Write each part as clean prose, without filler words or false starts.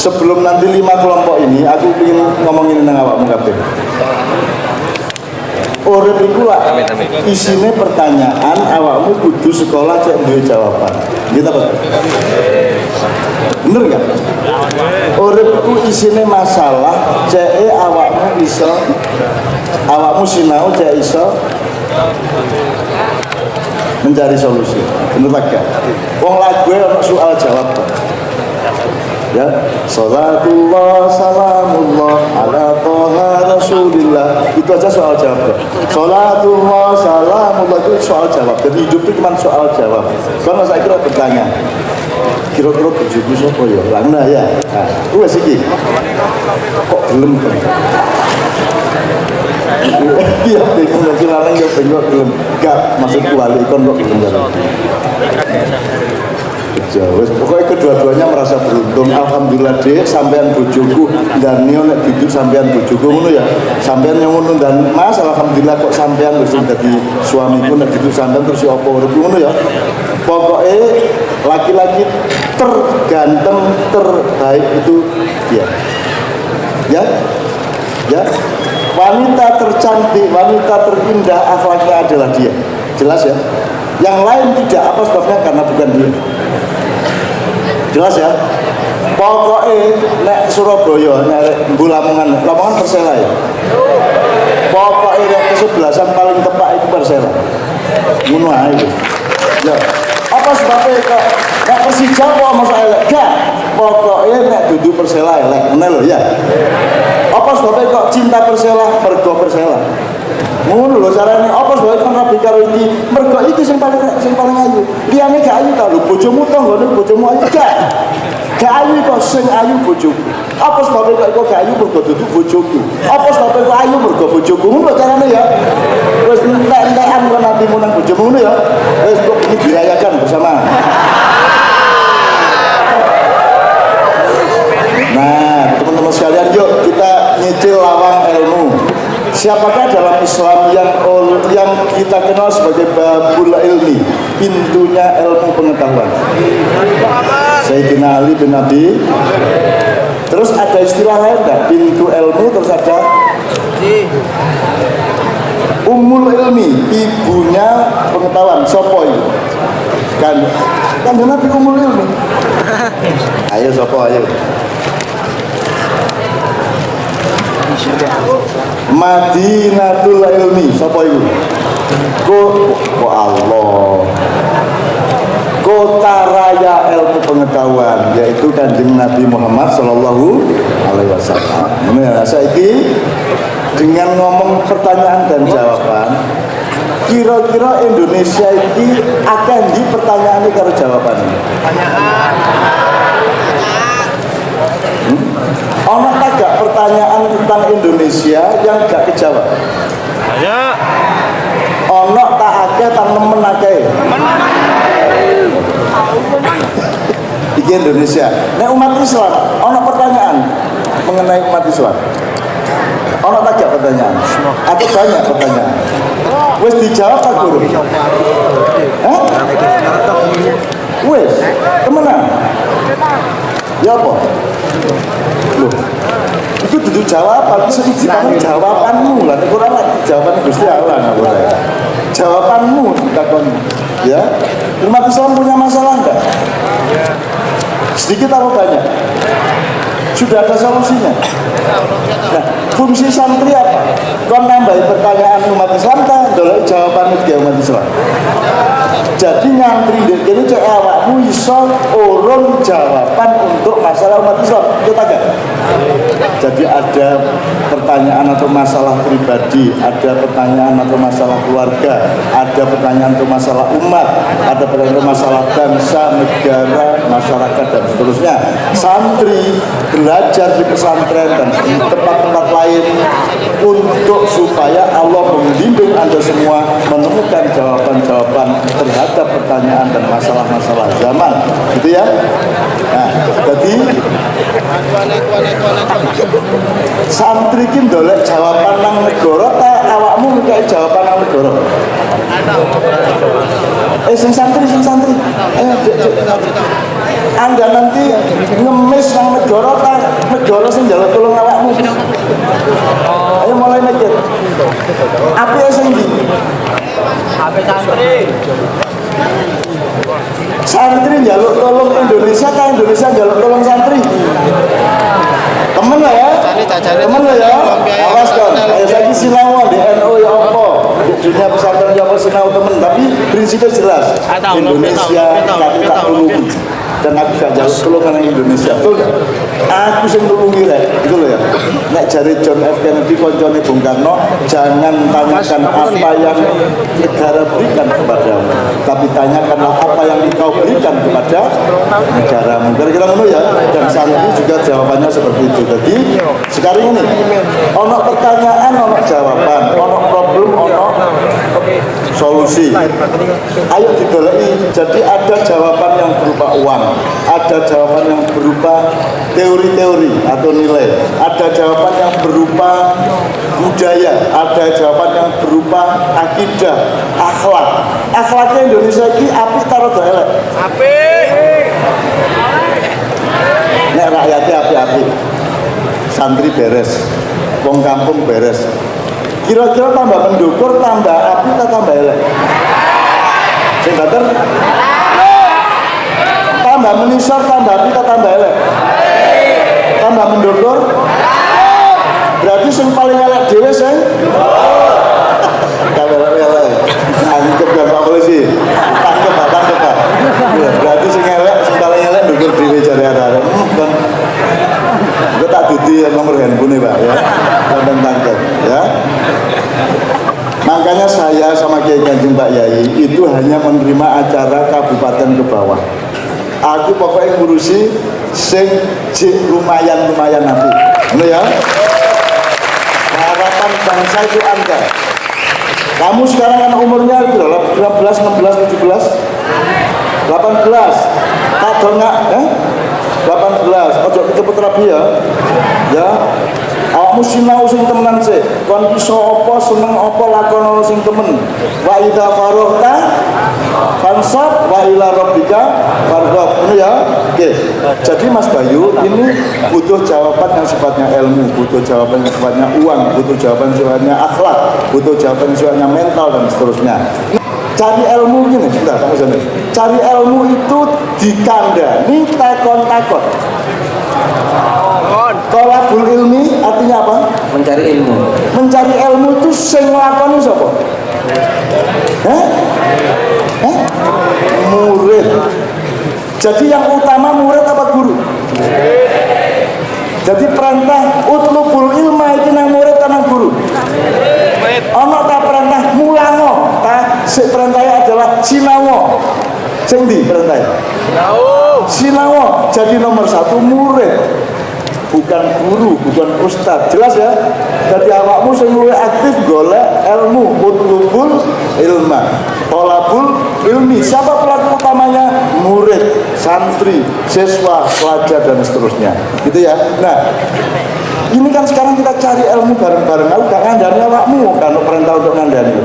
Sebelum nanti 5 kelompok ini, aku ingin ngomongin tentang awakmu kabeh. Urip iku lah isine pertanyaan, awakmu kudu sekolah cek duwe jawaban. Gitu apa? Bener gak? Urip iku isine masalah, cek awakmu iso, awakmu sinau cek iso mencari solusi. Bener gak? Wong lagu ono soal jawab. Ya, salatullah salamullah ala toha rasulillah, itu aja soal jawab. Salatullah salamullah itu soal jawab. Jadi hidup itu cuma soal jawab. Karena saya kira bertanya, kira-kira berjuku siapa ya? Lana ya. Nah, itu sih. Kok belum? Iya, bingung lagi larang ya bingung belum. Gak maksudku wali ikon kok belum jalan. Pokoknya kedua-duanya merasa beruntung. Alhamdulillah dek sampean bojoku dan nio nek duduk sampean bojoku ngono ya. Sampean yang ngono dan Mas alhamdulillah kok sampean wis dadi suamiku nek duduk sampean terus apa uripku ngono ya. Pokoknya laki-laki terganteng terbaik itu dia. Ya. Ya. Wanita tercantik, wanita terindah akhlaknya adalah dia. Jelas ya? Yang lain tidak, apa sebabnya? Karena bukan dia. Jelas ya? Pokoknya nek Surabaya, nek Lamongan Persela ya. Pokoknya nek kesebelasan paling tepat itu Persela. Ngono ae. Ya. Apa sebabnya kok nek Persija kok masa elek? Gak. Pokoknya nek duduk Persela elek, ngono lho ya. Apa sebabnya kok cinta Persela, mergo Persela? Ngono lho carane. Apa sebabnya kok rabi karo iki? Mergo iki sing paling ayu. Liyane gak ayu ta lho, bojomu tanggane bojomu ayu gak? Gak ayu kok sing ayu bojoku. Apa sebabnya kok gak ayu mergo duduk bojoku? Apa sebabnya kok ayu mergo bojoku? Ngono carane ya. Wis entek-entekan kok nantimu nang bojomu ngono ya. Wis kok ini dirayakan bersama. Nah, teman-teman sekalian, yuk kita nyicil lawang ilmu. Siapakah dalam Islam yang kita kenal sebagai babul ilmi, pintunya ilmu pengetahuan? Sayyidina Ali bin Abi. Terus ada istilah lain enggak? Pintu ilmu, terus ada Ummul ilmi, ibunya pengetahuan. Sopo itu? Kan Nabi Ummul ilmi. Ayo sopo ayo. Madinatul ilmi, sapa iku? Allah. Kota raya ilmu pengetahuan, yaitu Kanjeng Nabi Muhammad sallallahu alaihi wasallam. Nah, saiki dengan ngomong pertanyaan dan jawaban, kira-kira Indonesia ini akan di pertanyaan karo jawabannya. Ono tak pertanyaan tentang Indonesia yang gak kejawab? Banyak. Ono tak akeh tak nemen akeh. Iki Indonesia. Nek umat Islam, ono pertanyaan mengenai umat Islam. Ono tak pertanyaan? Atau banyak pertanyaan? Wes dijawab tak guru? Wes, temenan? Ya apa? Loh, itu duduk jawaban, itu jawabanmu lah. Kurang lagi jawaban Gusti Allah nggak boleh. Jawabanmu takon, ya. Umat Islam punya masalah enggak? Sedikit atau banyak? Sudah ada solusinya. Nah, fungsi santri apa? Kau nambahi pertanyaan umat Islam kan? Dolek jawaban itu umat Islam. Jadi ngantri ini cek awakmu iso urun jawaban untuk masalah umat Islam. Kita gak? Jadi ada pertanyaan atau masalah pribadi, ada pertanyaan atau masalah keluarga, ada pertanyaan atau masalah umat, ada pertanyaan atau masalah bangsa, negara, masyarakat dan seterusnya. Santri belajar di pesantren dan di tempat-tempat lain untuk supaya Allah membimbing Anda semua menemukan jawaban-jawaban terhadap pertanyaan dan masalah-masalah zaman, gitu ya. Nah, jadi santri ki ndolek jawaban nang negara ta awakmu ngekeki jawaban nang negara? Sing santri. Ayo, Anda nanti ngemis nang negara sing njaluk tulung awakmu. Ayo mulai mikir. Apa yang sing ndi? Santri njaluk tolong Indonesia, kan Indonesia njaluk tolong santri. Temen lah ya, temen lah ya. Awas kan, ayo lagi sinau di NU ya apa, di dunia pesantren ya apa sinau temen. Tapi prinsipnya jelas, Indonesia tapi tak tulungi. Dan aku gak jauh tolong karena Indonesia, betul gak? Aku sing tulungi rek, itu loh ya. Nek jari John F. Kennedy koncone Bung Karno, jangan tanyakan apa yang negara berikan kepadamu, tapi tanyakanlah apa yang engkau berikan kepada negaramu. Kira-kira ngono ya. Dan santri juga jawabannya seperti itu. Jadi sekarang ini, ono pertanyaan, ono jawaban, ono problem, ono solusi. Ayo digoleki. Jadi ada jawaban yang berupa uang, ada jawaban yang berupa teori-teori atau nilai, ada jawaban yang berupa budaya, ada jawaban yang berupa akidah, akhlak. Akhlaknya Indonesia ini apik taruh do elek. Apik. Nek rakyatnya apik-apik, santri beres, wong kampung beres. Kira-kira tambah mendukur, tambah api, atau tambah elek? Sing bater? Tambah menisor, tambah api, atau tambah elek? Tambah mendukur? Berarti sing paling elek dhewe sing? Tambah elek. Angkep ya Pak Polisi. Tangkep Pak. Berarti sing elek, sing paling elek ndukur dhewe jare arek. Gue tak dudi nomor handphone Pak ya. Sampai tangkep ya. Makanya saya sama Kiai Kanjeng Pak Yai itu hanya menerima acara kabupaten ke bawah. Aku pokoknya ngurusi sing lumayan nanti. Benar ya? Harapan bangsa itu Anda. Kamu sekarang kan umurnya 15, 16, 17, 18. Tak dongak, 18. Ojo cepet rabi ya. Ya. Awakmu sinau sing temenan sih. Kon iso apa, seneng apa, lakon sing temen. Wa idza faragta fansab wa ila rabbika farghab. Ini ya. Oke. Jadi Mas Bayu ini butuh jawaban yang sifatnya ilmu, butuh jawaban yang sifatnya uang, butuh jawaban yang sifatnya akhlak, butuh jawaban yang sifatnya mental dan seterusnya. Cari ilmu gini, bentar, kamu sana. Cari ilmu itu dikandani takon-takon. Tolabul ilmi artinya apa? Mencari ilmu. Mencari ilmu itu sing nglakoni sapa? Murid. Jadi yang utama murid apa guru? Jadi perintah utlubul ilma iki nang murid ta nang guru? Ana ta perintah mulango, ta sik perintahnya adalah sinawo. Sing ndi perintahnya? Sinawo. Jadi nomor 1 murid. Bukan guru, bukan ustadz, jelas ya. Jadi awakmu sing luwih aktif golek ilmu, utlubul ilma, tolabul ilmi. Siapa pelaku utamanya? Murid, santri, siswa, pelajar dan seterusnya. Gitu ya. Nah, ini kan sekarang kita cari ilmu bareng-bareng. Aku gak ngandani awakmu, kan perintah untuk ngandani.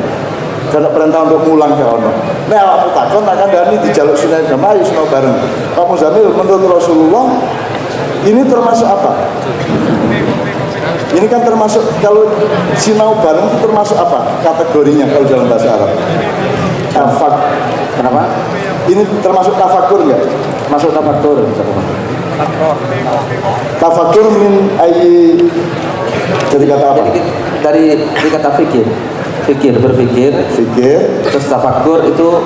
Karena perintah untuk mulang ke ono. Nah, awakmu takon tak kandani dijaluk sinau jamaah sinau bareng. Kamu Zamil menurut Rasulullah ini termasuk apa? Ini kan termasuk, kalau sinau bareng itu termasuk apa? Kategorinya kalau dalam bahasa Arab. Tafak. Kenapa? Ini termasuk tafakur enggak? Masuk tafakur. Tafakur min ayyi, dari kata apa? Dari kata fikir. Berpikir. Terus tafakur itu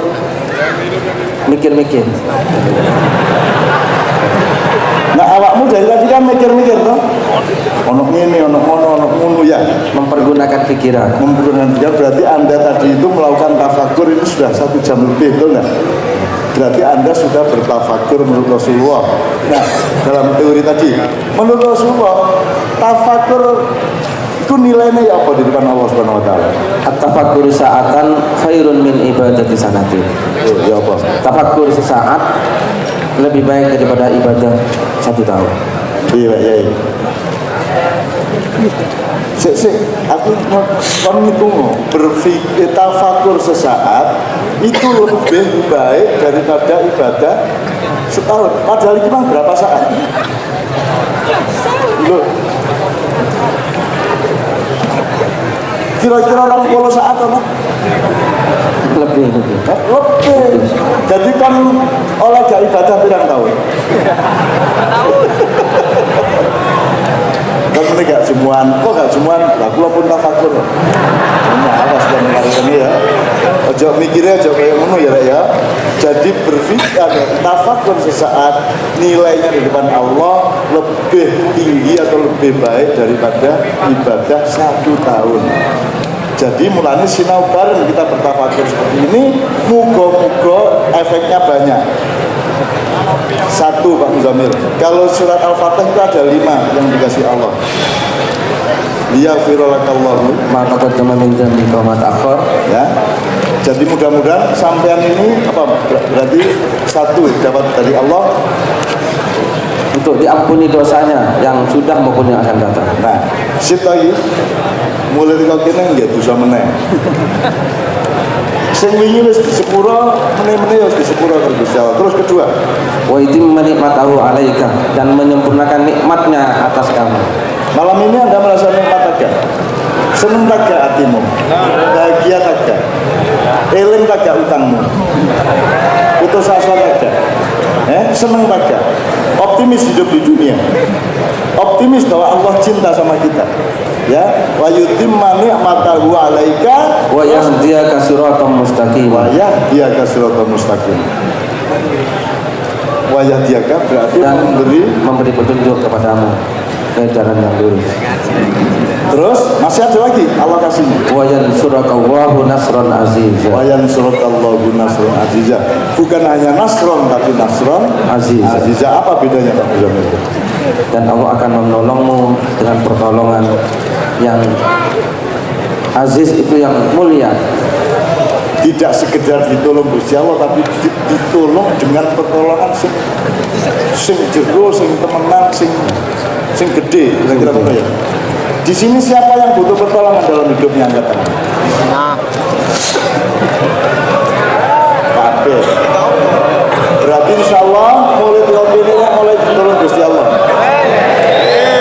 mikir-mikir. Nah awakmu dari tadi kan mikir-mikir toh. Ono ini, ono ngono ya. Mempergunakan pikiran. Berarti Anda tadi itu melakukan tafakur ini sudah 1 jam lebih, betul nggak? Berarti Anda sudah bertafakur menurut Rasulullah. Nah dalam teori tadi, menurut Rasulullah tafakur itu nilainya ya apa di depan Allah Subhanahu Wa Taala? At-tafakkur sa'atan khairun min ibadati sanatin. Ya apa? Tafakkur sesaat lebih baik daripada ibadah 1 tahun. Iya, iya. Aku itu berpikir tafakur sesaat itu lebih baik daripada ibadah 1 setahun. Padahal ini mah berapa saat? Loh. Kira-kira 20 saat apa? Lebih. Lebih. Jadi kan oleh gak ibadah pirang tahun? Kan ini gak jemuan, kok gak jemuan? Lah kula pun tafakur. Nah, awas dan ini ya. Ojo mikirnya ojo kayak ngono ya, Rek ya. Jadi berpikir tafakur sesaat nilainya di depan Allah lebih tinggi atau lebih baik daripada ibadah 1 tahun. Jadi mulanya sinau bareng kita bertafakur seperti ini, muga-muga efeknya banyak. 1 Pak Muzamil, kalau surat Al-Fatih itu ada 5 yang dikasih Allah. Liyaghfiralakallahu Maka terjemah min dzambi wa ma ta'akhkhar. ya. Jadi mudah-mudahan sampean ini apa berarti 1 dapat dari Allah Untuk diampuni dosanya yang sudah maupun yang akan datang. Nah, sip lagi. Mulai dari kau kene nggak bisa meneh. Sing wingi wis disepuro, meneh-meneh wis disepuro terus. Terus kedua, Wa itim nikmatahu alaika, dan menyempurnakan nikmatnya atas kamu. malam ini Anda merasa nikmat agak? Seneng tak gak hatimu? Bahagia tak gak? Eling tak gak utangmu? Putus asa tak gak? Seneng tak gak? Optimis hidup di dunia? Optimis bahwa Allah cinta sama kita? Ya, wa yutimma ni'matahu 'alaika Wa yahdiyaka siratan mustaqim. wa yahdiyaka siratan mustaqim. Wa yahdiyaka berarti Dan memberi. petunjuk kepadamu ke jalan yang lurus. Terus masih ada lagi Allah kasihnya. Wa yansuraka Allahu nasran aziza. Wa yansurallahu nasran aziza. Bukan hanya nasron tapi nasron Aziza. aziza. Apa bedanya Pak Muzamil? Dan Allah akan menolongmu dengan pertolongan yang aziz, itu yang mulia. Tidak sekedar ditolong Gusti Allah tapi ditolong dengan pertolongan sing jero, sing temenan, sing gede, kira-kira apa ya. Di sini siapa yang butuh pertolongan dalam hidupnya, angkat tangan. Kabeh. Berarti insya Allah mulai ini mulai ditolong Gusti Allah.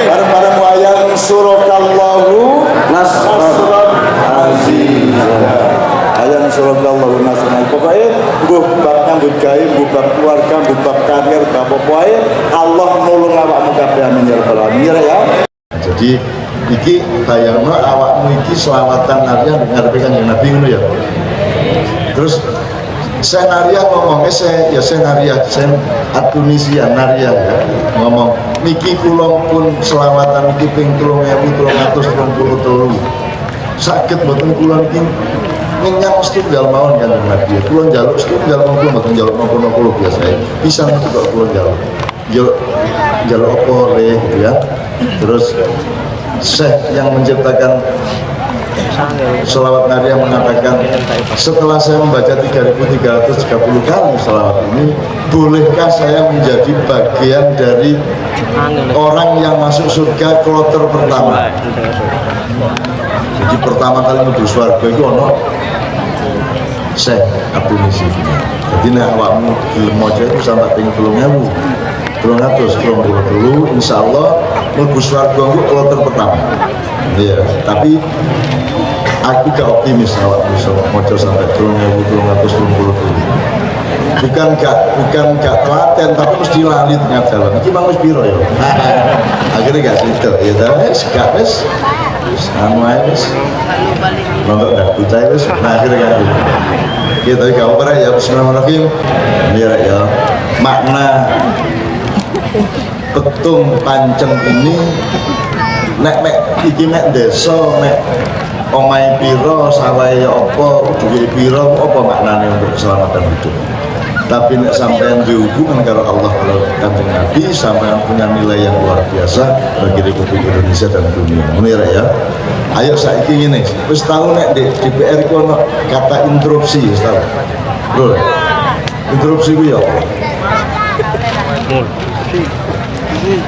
Bareng-bareng wayang surakallahu nasran aziza. Ayang surakallahu nasran. Pokoknya mbuh bab nyambut gawe, mbuh bab keluarga, mbuh bab karir, bab pokoke Allah nulung awakmu kabeh amin ya rabbal alamin ya. Jadi iki bayangno awakmu iki selawatan narya ngarepe Kanjeng Nabi ngono ya. Terus senaria ngomongnya senaria sen Tunisia naria ya ngomong niki kula pun selawatan niki ping 3333 saged mboten kula niki nyang setunggal mawon Kanjeng Nabi kula njaluk setunggal mawon kula mboten njaluk napa-napa biasa pisan itu kok kula njaluk apa le gitu ya. Terus Syekh yang menciptakan selawat naria mengatakan, setelah saya membaca 3330 kali selawat ini, bolehkah saya menjadi bagian dari orang yang masuk surga kloter pertama? Jadi pertama kali menuju surga itu ono Syekh Abdul Nisi. Jadi nek awakmu gelem maca itu sampai ping 3.300 insya Allah mlebu swarga itu kloter pertama. Ya, tapi aku gak optimis awak bisa maca sampai 3.320. Bukan gak telaten, tapi mesti lali tengah jalan. Iki mang wis piro ya? Akhirnya gak sitel, ya ta wis gak wis anu ae wis. Nonton dak buta wis. Nah, akhirnya gak gitu. Kita gak ora ya bismillahirrahmanirrahim. Ya makna petung panceng ini nek iki nek desa nek omahe pira sawahe apa duwe pira apa maknane untuk keselamatan hidup. Tapi nek sampean dihubungkan karo Allah karo Kanjeng Nabi, sampean punya nilai yang luar biasa bagi Republik Indonesia dan dunia. Ngono ya. Ayo saiki ngene, wis tau nek di DPR ku ono kata interupsi, wis tau. Lho. Interupsi ku ya.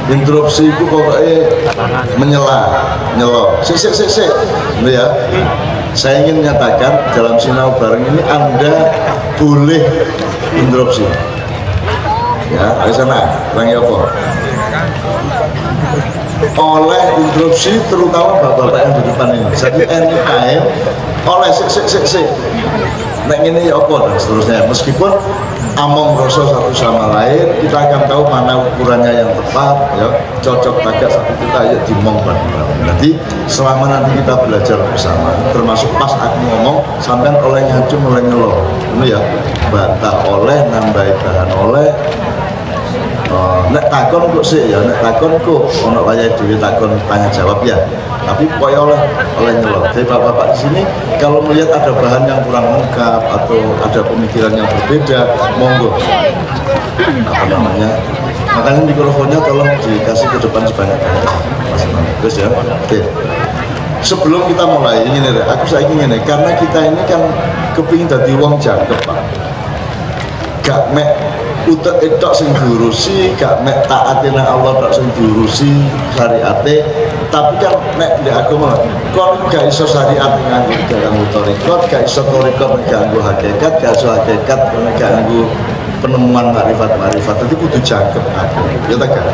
Interupsi itu pokoknya nyelo. Sik. Ya. Saya ingin menyatakan dalam sinau bareng ini Anda boleh interupsi. Ya, di sana, orang apa? Oleh interupsi terutama bapak-bapak yang di depan ini. Jadi anytime oleh sik. Nek ini ya apa dan seterusnya. Meskipun among rasa satu sama lain, kita akan tahu mana ukurannya yang tepat, ya cocok tagak satu kita ya dimong bareng-bareng. Nanti selama nanti kita belajar bersama, termasuk pas aku ngomong, sampean oleh ngacung oleh ngelor, ini ya bantah oleh nambahi bahan oleh. Nek takon kok sih ya, nek takon kok ono wayahe dhewe takon tanya jawab ya. Tapi pokoknya oleh nyelot. Jadi bapak-bapak di sini kalau melihat ada bahan yang kurang lengkap atau ada pemikiran yang berbeda, monggo. Apa namanya? Makanya mikrofonnya tolong dikasih ke depan sebanyak-banyaknya. Terus ya. Oke. Sebelum kita mulai ini nih, aku saya ingin nih, karena kita ini kan kepingin dadi wong jangkep, Pak. Gak mek utek etok sing diurusi, gak mek taate nang Allah tok sing diurusi syariate, tapi kan nek ndek agama kon gak iso syariat nganggo ganggu torikot, gak iso torikot nganggo hakikat, gak iso hakikat nganggo penemuan marifat. Dadi kudu jangkep kabeh. Ya ta kan?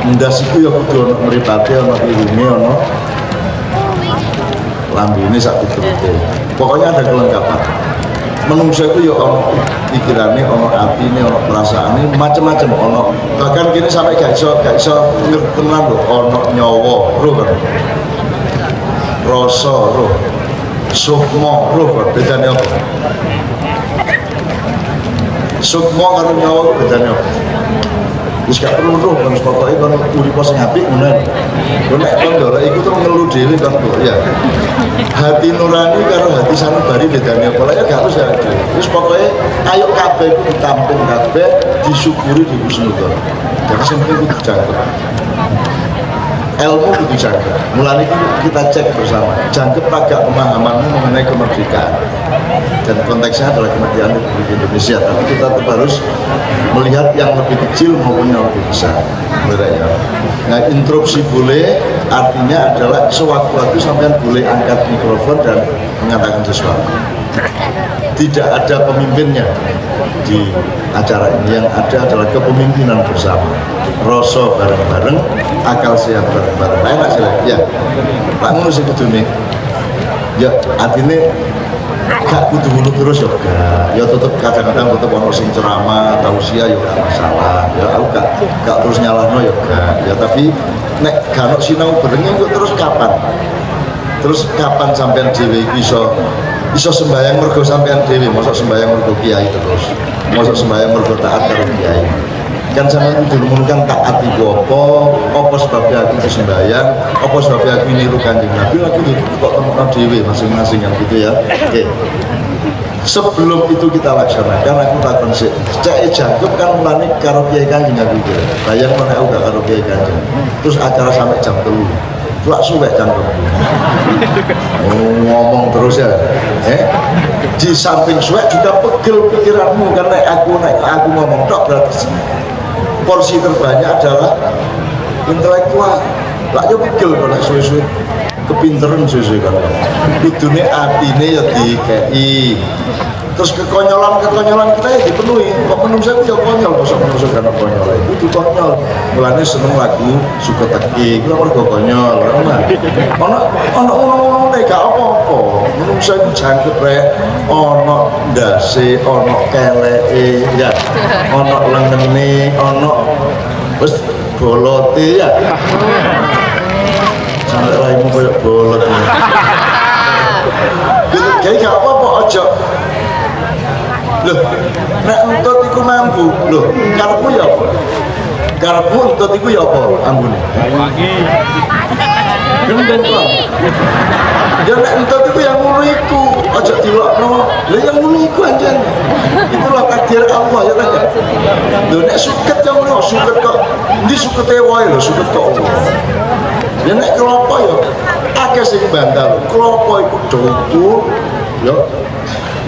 Ndas iku ya kudu ono mripate, ono ilmume, ono lambene sak piturute. Pokoknya ada kelengkapan. Menungso itu ya ono pikirannya, ono atine, ono perasaannya, macam-macam ono. Bahkan kini sampai gak iso ngertenan lho, ono nyawa, roh kan, rasa, roh, sukma, roh kan, bedanya apa? Sukma karo nyawa bedanya apa? Wis gak perlu roh kan, pokoknya kan uripa sing apik ngono. Nek kon ndoro iku terus ngelu dhewe kan kok ya. Hati nurani karo hati sanubari bedane apa ya gak harus ya. Wis pokoke ayo kabeh iku ditampung kabeh, disyukuri di husnudzon. Jadi sing penting kudu jangkep. Ilmu kudu jangkep. Mulane kita cek bersama. Jangkep agak pemahamanmu mengenai kemerdekaan. Dan konteksnya adalah kemerdekaan Republik Indonesia, tapi kita tetap harus melihat yang lebih kecil maupun yang lebih besar. Ya. Nah, interupsi boleh, artinya adalah sewaktu-waktu sampean boleh angkat mikrofon dan mengatakan sesuatu. Tidak ada pemimpinnya di acara ini, yang ada adalah kepemimpinan bersama. Rasa bareng-bareng, akal sehat bareng-bareng. Enak sih, ya. Pak ngono sing kudune. Ya, artinya gak kudu ngono terus ya gak. Ya tetep kadang-kadang tetep ono sing ceramah, tausiah ya gak masalah. Ya aku gak terus nyalahno ya gak. Ya tapi nek gak ono sinau bareng kok terus kapan? Terus kapan sampean dhewe iso sembahyang mergo sampean dhewe, mosok sembahyang mergo kiai terus. Mosok sembahyang mergo taat karo kiai. Kan sampean kudu nemukan taat iku apa sebabnya aku sembahyang, apa sebabnya aku niru Kanjeng Nabi, aku kok temokno dhewe masing-masing yang gitu ya. Oke. Sebelum itu kita laksanakan, aku takon sik. Cek jangkep kan mulane karo Kiai Kanjeng aku iki. Bayang mana aku gak karo Kiai Kanjeng. Terus acara sampai jam 3. Lak suwek jangkep. Ngomong terus ya. Di samping suwek juga pegel pikiranmu karena aku ngomong tok berarti porsi terbanyak adalah intelektual. Lah yo pegel kok nek suwe-suwe kepinteran suwe-suwe kan. Kudune atine ya dikei. Terus kekonyolan kita ya dipenuhi. Kok menungso itu ya konyol, kok menungso kan konyol. Itu konyol. Mulane seneng lagu suka teki. Kuwi mergo konyol. Ono nek gak apa-apa. Menungso itu jangkep rek. Ono ndase, ono keleke ya. Ono lengene, ono wis bolote ya. Sampai raimu koyo bolot. Kayak gak apa-apa aja. Loh, nek entut iku mampu, loh, karepmu ya apa? Karepmu entut iku ya apa ambune? Gendeng kok. Ya nek entut iku yang ngono iku, aja dilokno. Lah yang ngono iku anjen. Itulah takdir Allah ya kan. Lho nek suket yang ngono, suket kok ndi sukete wae lho, suket kok Allah. Ya nek klopo ya akeh sing bantal. Klopo iku dhuwur ya.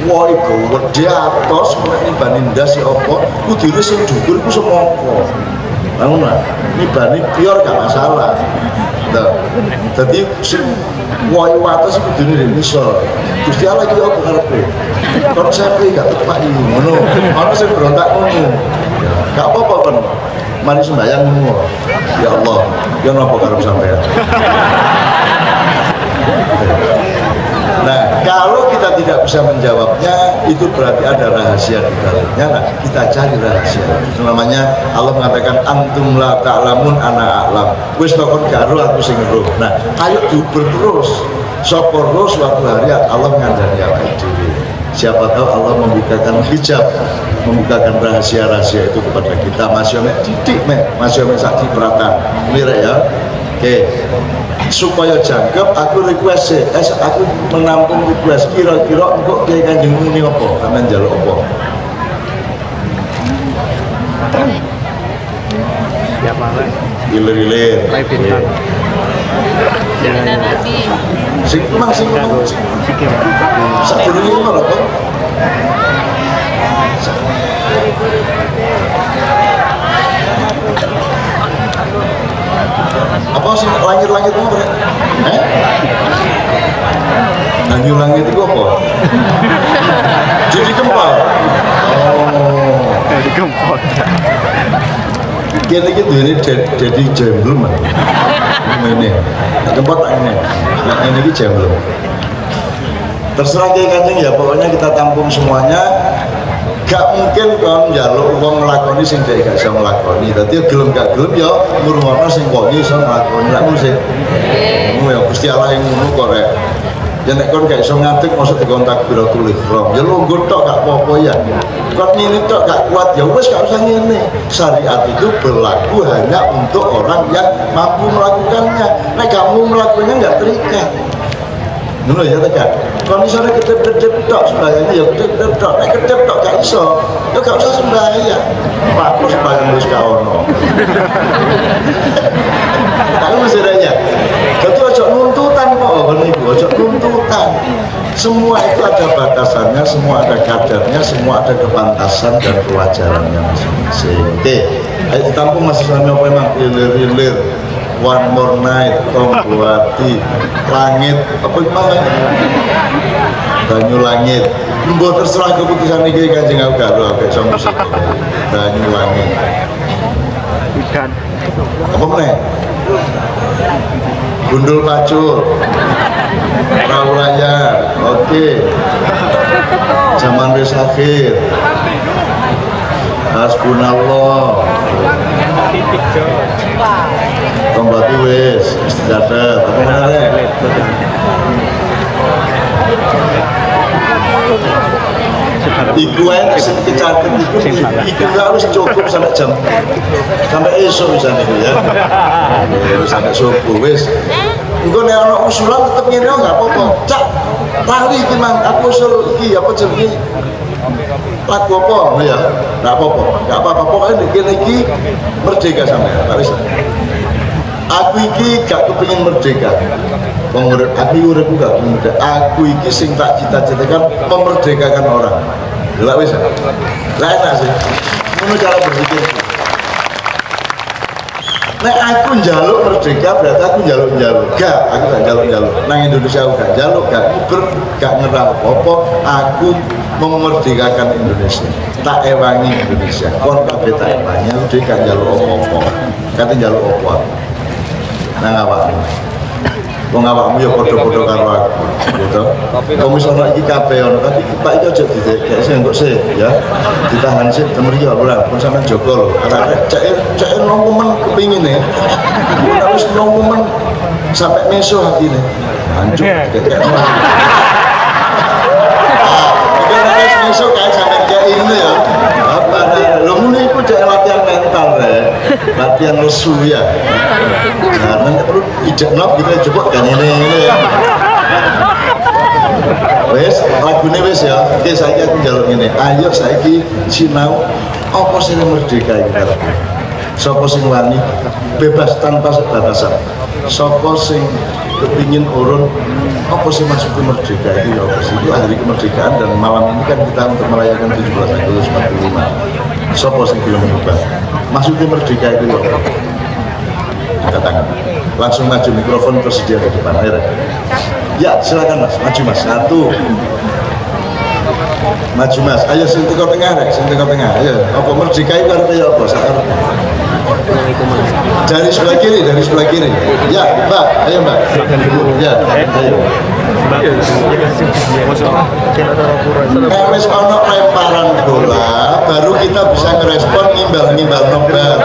Wah iku wedi atos nek nibani ndas ya apa kudune sing dhuwur iku semangka. Lah ngono. Nibani pior gak masalah. Dadi sing wae wates kudune ngisor. Gusti Allah iki apa karepe? konsep gak tepat iki ngono. Ono sing berontak ngono. Gak apa-apa kan. Mari sembahyang ngono. Ya Allah, ya napa karep sampean. Nah, kalau kita tidak bisa menjawabnya, itu berarti ada rahasia di dalamnya. Nah, kita cari rahasia. Itu namanya Allah mengatakan antum la ta'lamun ana a'lam. Wis takon gak ro aku sing ro. Nah, ayo diuber terus. Sapa ro suatu hari Allah ngandani awake dhewe. Siapa tahu Allah membukakan hijab, membukakan rahasia-rahasia itu kepada kita. Masih mek titik masih mek sak cipratan. Mirip ya. Oke. Supaya jangkep aku request aku menampung request kira-kira engkau kayak Kanjeng muni apa sampean njaluk apa Siapa lagi? ilir-ilir Bintang. sing kumang sadurunge ngono kok apa sih langit-langit apa? Banyu langit itu apa? Jadi kempal. Oh. Jadi kempal. Kini gitu ini jadi jemblem. Ini, tempat ini. Nah ini jemblem. Terserah kayak Kanjeng ya, pokoknya kita tampung semuanya. Gak mungkin kon njaluk wong nglakoni sing dhek gak iso nglakoni. Dadi gelem gak gelem ya ngurungono sing wengi iso nglakoni. Lah ngono sih. Ngono ya Gusti Allah yang ngono kok rek. Ya nek kon gak iso ngadeg maksud dikontak Biratul Ihram. Ya lungguh tok gak apa-apa ya. Kon ngene tok gak kuat ya wis gak usah ngene. Syariat itu berlaku hanya untuk orang yang mampu melakukannya. Nek kamu melakukannya gak terikat. Ngono ya tekan. Kalau misalnya kedep-kedep tok sembahyangnya ya kedep-kedep tok. Nek kedep tok gak iso. Ya gak usah sembahyang. Aku sembahyang wis gak ono. Aku mesti nanya. Jadi ojo nuntutan kok niku, ojo nuntutan. Semua itu ada batasannya, semua ada kadarnya, semua ada kepantasan dan kewajarannya masing-masing. Oke, ayo ditampung masih sama apa emang ilir-ilir. One More Night, Tombuati, Langit, apa gimana? Banyu Langit. Mbok terserah keputusan iki Kanjeng aku gak ro agak iso musik. Banyu Langit. Ikan. Apa meneh? Gundul Pacul. Perahu Layar. Oke. Zaman wis akhir. Hasbunallah. Tombati wis istiadat apa meneh iku ae sing kecatet iku harus cukup sampai jam sampai esok misalnya ya sampai subuh wis engko nek ana usulan tetep ngene enggak apa-apa cak lali iki mang aku usul iki apa jenenge lagu apa ya enggak apa-apa enggak apa-apa pokoknya kene iki merdeka sampean tak wis aku iki gak kepingin merdeka. Wong urip aku uripku gak merdeka. Aku iki sing tak cita-citakan memerdekakan orang. Lha wis. Lah enak sih. Ngono cara berpikir. Nek aku njaluk merdeka berarti aku njaluk-njaluk. Gak, aku gak njaluk-njaluk. Nang Indonesia aku gak njaluk, gak ngerah apa-apa. Aku memerdekakan Indonesia. Tak ewangi Indonesia. Kon kabeh tak ewangi, aku dhewe gak njaluk apa-apa. Kate njaluk apa? Nang awakmu. Wong awakmu ya padha-padha karo aku, gitu. Kok misalnya iki kabeh ono, tapi Pak iki aja didekek sing engko sih, ya. Ditahan sih temen iki ora, pun sampean jaga lho. Arek cek nunggu men kepingine. Ora wis nunggu men sampai meso hatine. Hancur didekek. Iki nek wis meso kae sampean kayak ini ya. Apa lho ngene iku cek latihan mental rek. Latihan lesu ya. Nah, nanti perlu ijek nok kita coba kan ini ya. Wes, lagune wes ya. Oke, saiki aku njaluk ngene. Ayo saiki sinau apa sing merdeka iki karep. Sapa sing wani bebas tanpa batasan. Sapa sing kepingin urun apa sih maksudnya merdeka itu apa sih? Itu hari kemerdekaan dan malam ini kan kita untuk merayakan 17 Agustus 45. Sapa sing belum berubah? Maksudnya merdeka itu apa? Angkat tangan. Langsung maju, mikrofon tersedia di depan. Ya, silakan Mas, maju Mas. 1, 2, Maju mas, ayo sing teko tengah rek, sing teko tengah. Ayo, apa merdeka itu artinya apa? Sakar. Dari sebelah kiri, dari sebelah kiri. Ya, Mbak, ayo Mbak. Ya, ayo. Wis ono lemparan bola, baru kita bisa ngerespon ngimbal nobar.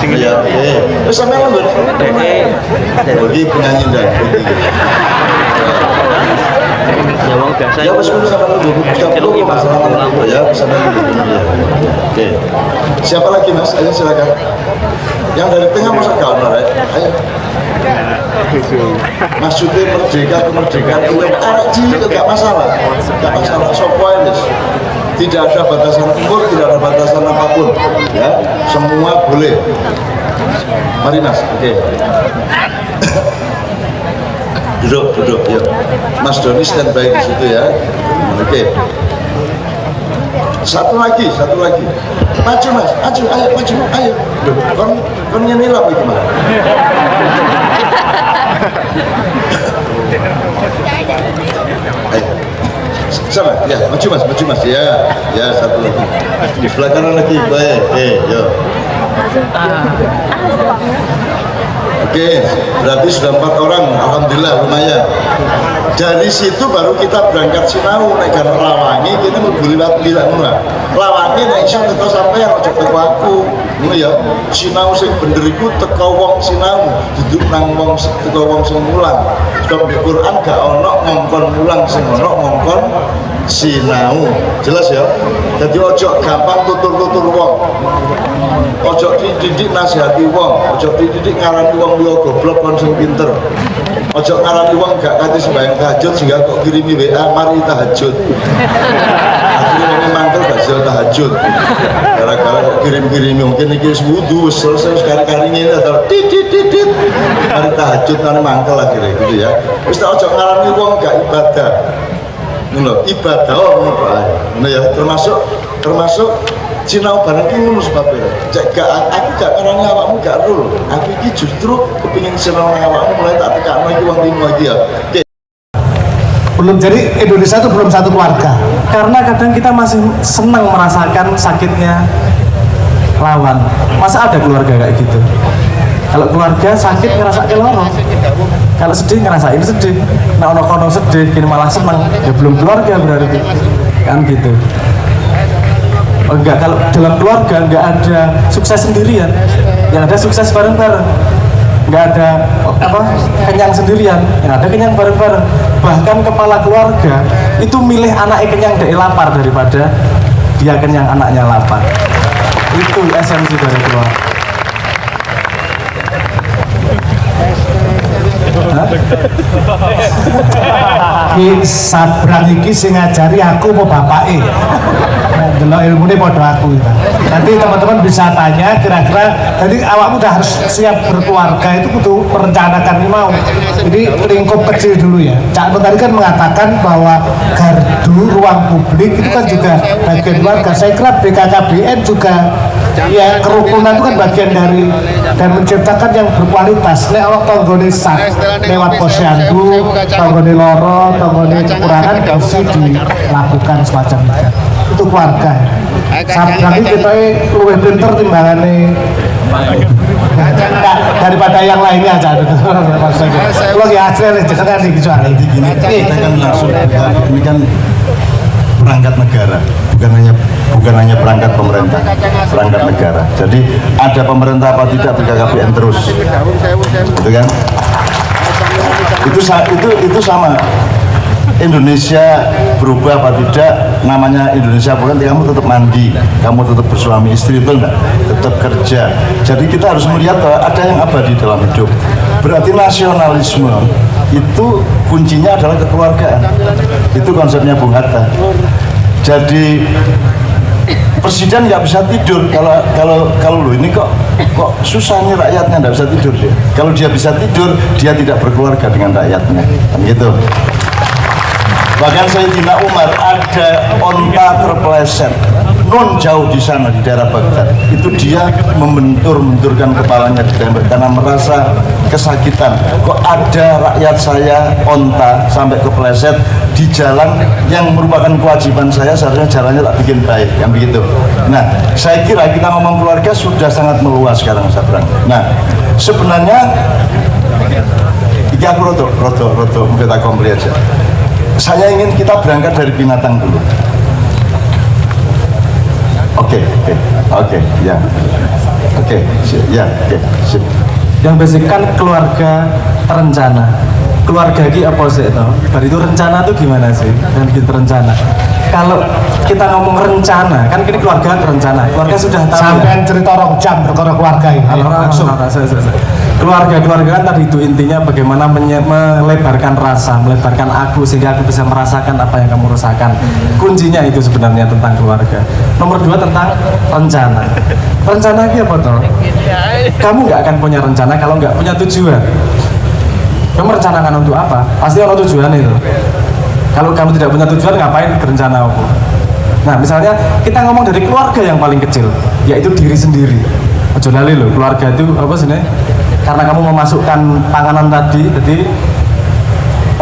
Ya, oke. Terus sampai lo bagi penyanyi dan ya mas kudu sampai lo ya sampai oke. Siapa lagi mas? Ayo silakan. Yang dari tengah masa kawan ya. Ayo. Maksudnya merdeka kemerdekaan itu anak cilik itu gak masalah, sopoilis. Tidak ada batasan umur, tidak ada batasan apapun, ya semua boleh. Mari mas, oke. Duduk, yuk. Mas Doni standby di situ ya, oke. Satu lagi. Maju mas, ayo. Kon ngene lho gimana? Ayo. Sama, ya, maju mas, ya satu lagi. Di sebelah kanan lagi, baik, yuk. Oke, berarti sudah 4 orang, alhamdulillah lumayan. Dari situ baru kita berangkat sinau, naik garuk Lawangi, kita berguliwat bilang murah. Lawangi naik iso teko sampean ojo teko aku. Ngono ya, sinau sing bener iku teko wong sinau, duduk nang wong teko wong sing mulang. Sebab di Quran gak ono ngongkon mulang sing ono ngongkon sinau. Jelas ya? Jadi ojo gampang tutur-tutur wong. Ojo dididik nasihati wong, ojo dididik ngarani wong liya goblok kon sing pinter. Ojo ngarani wong gak kate sembahyang tahajud sehingga kok kirimi WA mari tahajud. Akhirnya ini mantel gak bisa tahajud. Gara-gara kok kirim-kirimi mungkin iki wis wudu wis selesai sekali-kali ngene atau titit. Mari tahajud nang mantel akhirnya gitu ya. Wis tak ojo ngarani wong gak ibadah. Ngono, ibadah ngono ae. Ngono ya, termasuk sinau barang ki ngono sebabnya. Aku gak ngarani awakmu gak rul. Aku iki justru kepengin sinau nang awakmu mulai tak tekakno iki wong limo iki ya. Oke. Belum, jadi Indonesia itu belum satu keluarga. Karena kadang kita masih senang merasakan sakitnya lawan. Masa ada keluarga kayak gitu? Kalau keluarga sakit ngerasain lorong, kalau sedih ngerasain sedih. Nah ono sedih, ini malah senang. Ya belum keluarga berarti, kan gitu. Oh enggak, kalau dalam keluarga enggak ada sukses sendirian, yang ada sukses bareng-bareng. Nggak ada kenyang sendirian, yang ada kenyang bareng-bareng. Bahkan kepala keluarga itu milih anaknya kenyang dari lapar daripada dia kenyang anaknya lapar. Itu esensi dari keluarga. Ki sabrang iki sing ngajari aku apa bapake? Delok ilmune padha aku. Nanti teman-teman bisa tanya kira-kira jadi awakmu udah harus siap berkeluarga itu kudu merencanakan ini mau. Jadi lingkup kecil dulu ya. Cak Nur tadi kan mengatakan bahwa gardu ruang publik itu kan juga bagian keluarga. Saya kira BKKBN juga ya kerukunan itu kan bagian dari dan menciptakan yang berkualitas. Nek awak tanggone sak lewat posyandu, tanggone loro, tanggone kekurangan bisa dilakukan semacam itu. Itu keluarga. Sabrang kita luwih pinter timbangane daripada yang lainnya aja. Lo ya asli jangan dijual Jadi gini, kita kan langsung ini kan perangkat negara, bukan hanya perangkat pemerintah, perangkat negara. Jadi ada pemerintah apa tidak BKKBN terus, gitu kan? Itu sama. Indonesia berubah apa tidak, namanya Indonesia bukan, kamu tetap mandi, kamu tetap bersuami istri, itu enggak, tetap kerja. Jadi kita harus melihat bahwa ada yang abadi dalam hidup. Berarti nasionalisme itu kuncinya adalah kekeluargaan. Itu konsepnya Bung Hatta. Jadi presiden nggak bisa tidur kalau lo ini kok susah nih rakyatnya nggak bisa tidur dia. Kalau dia bisa tidur, dia tidak berkeluarga dengan rakyatnya, kan gitu. Bahkan Sayyidina Umar ada onta terpeleset non jauh di sana di daerah Baghdad. Itu dia membenturkan kepalanya di tembok karena merasa kesakitan. Kok ada rakyat saya onta sampai kepleset di jalan yang merupakan kewajiban saya, seharusnya jalannya tak bikin baik, yang begitu. Nah, saya kira kita ngomong keluarga sudah sangat meluas sekarang, Sabrang. Nah, sebenarnya aku roto kita komplit aja. Saya ingin kita berangkat dari binatang dulu. Oke, ya. Sip. Yang basic kan keluarga terencana. Keluarga ki apa sih itu? Dari itu rencana tuh gimana sih? Dan kita rencana. Kalau kita ngomong rencana, kan ini keluarga terencana. Keluarga sudah tahu. Sampai ya? cerita orang jam perkara keluarga ini. Langsung. Keluarga kan tadi itu intinya bagaimana melebarkan rasa, melebarkan aku sehingga aku bisa merasakan apa yang kamu rasakan. Kuncinya itu sebenarnya tentang keluarga. Nomor 2 tentang rencana. Rencana ini apa toh? Kamu nggak akan punya rencana kalau nggak punya tujuan. Kamu merencanakan untuk apa? Pasti ada tujuan itu. Kalau kamu tidak punya tujuan, ngapain berencana apa? Nah, misalnya kita ngomong dari keluarga yang paling kecil, yaitu diri sendiri. Ojo lali loh, keluarga itu apa sih? Karena kamu memasukkan panganan tadi, jadi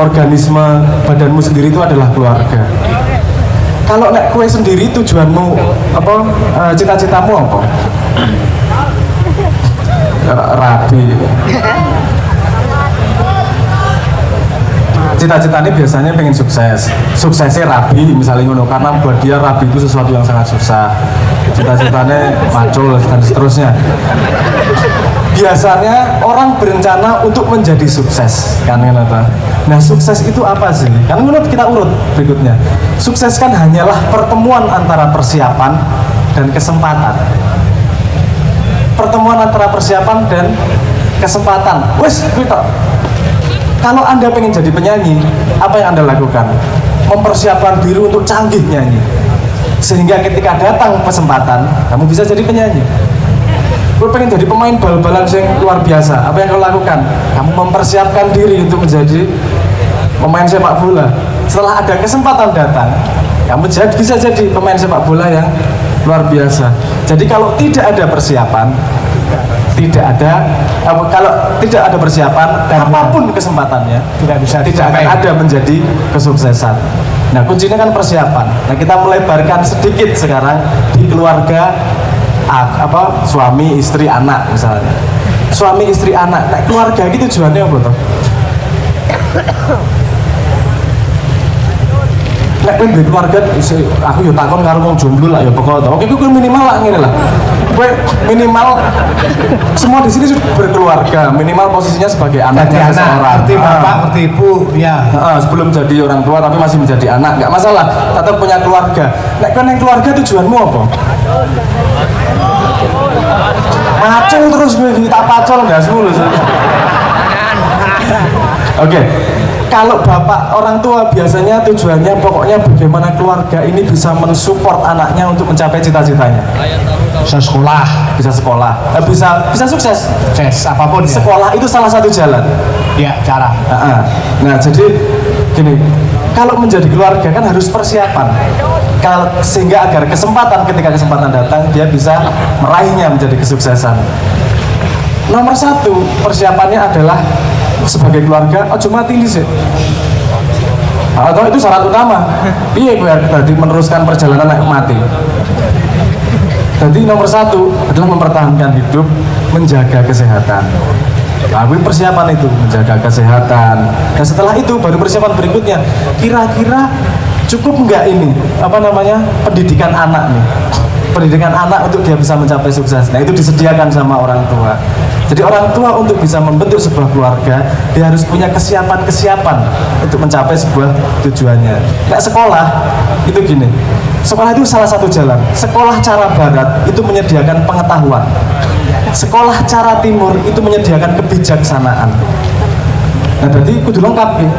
organisme badanmu sendiri itu adalah keluarga. Kalau nek kue sendiri tujuanmu apa? Cita-citamu apa? Rabi. Cita-citanya biasanya pengen sukses, suksesnya rabi misalnya ngono, karena buat dia rabi itu sesuatu yang sangat susah. Cita-citanya macul dan seterusnya. Biasanya orang berencana untuk menjadi sukses, kan kenapa? Nah, sukses itu apa sih? Kan menurut kita urut berikutnya. Sukses kan hanyalah pertemuan antara persiapan dan kesempatan. Pertemuan antara persiapan dan kesempatan. Wes, kita. Kalau Anda pengen jadi penyanyi, apa yang Anda lakukan? Mempersiapkan diri untuk canggih nyanyi. Sehingga ketika datang kesempatan, kamu bisa jadi penyanyi. Gue pengen jadi pemain bal-balan yang luar biasa. Apa yang kau lakukan? Kamu mempersiapkan diri untuk menjadi pemain sepak bola. Setelah ada kesempatan datang, kamu bisa jadi pemain sepak bola yang luar biasa. Jadi kalau tidak ada persiapan, kalau tidak ada persiapan, apapun kesempatannya tidak akan ada menjadi kesuksesan. Nah, kuncinya kan persiapan. Nah, kita melebarkan sedikit sekarang di keluarga, suami, istri, anak misalnya. Suami, istri, anak. Nah, keluarga itu tujuannya apa toh? Nek kowe duwe keluarga, aku yo takon karo wong jomblo lah ya pokoknya. Oke, kowe minimal lah ngene lah. Kowe minimal semua di sini sudah berkeluarga, minimal posisinya sebagai anak seseorang. Ngerti bapak, ngerti ibu, ya. Sebelum jadi orang tua tapi masih menjadi anak, nggak masalah. Tetap punya keluarga. Nek kowe nang keluarga tujuanmu apa? Macul terus gue tak pacol nggak semulu. Oke. Kalau bapak orang tua biasanya tujuannya pokoknya bagaimana keluarga ini bisa mensupport anaknya untuk mencapai cita-citanya. Bisa sekolah, bisa sukses. Sukses apapun ya. Sekolah itu salah satu jalan. Ya, cara. Nah, jadi gini, kalau menjadi keluarga kan harus persiapan. Sehingga agar ketika kesempatan datang dia bisa meraihnya menjadi kesuksesan. Nomor 1 persiapannya adalah sebagai keluarga, cuma mati sih. Atau itu syarat utama. Iya, berarti meneruskan perjalanan naik mati. Jadi nomor 1 adalah mempertahankan hidup, menjaga kesehatan. Lalu persiapan itu menjaga kesehatan. Dan setelah itu baru persiapan berikutnya. Kira-kira cukup nggak ini? Pendidikan anak nih. Pendidikan anak untuk dia bisa mencapai sukses. Nah, itu disediakan sama orang tua. Jadi orang tua untuk bisa membentuk sebuah keluarga, dia harus punya kesiapan-kesiapan untuk mencapai sebuah tujuannya. Nah, sekolah itu gini, sekolah itu salah satu jalan. Sekolah cara barat itu menyediakan pengetahuan. Sekolah cara timur itu menyediakan kebijaksanaan. Nah, berarti kudu lengkap nih.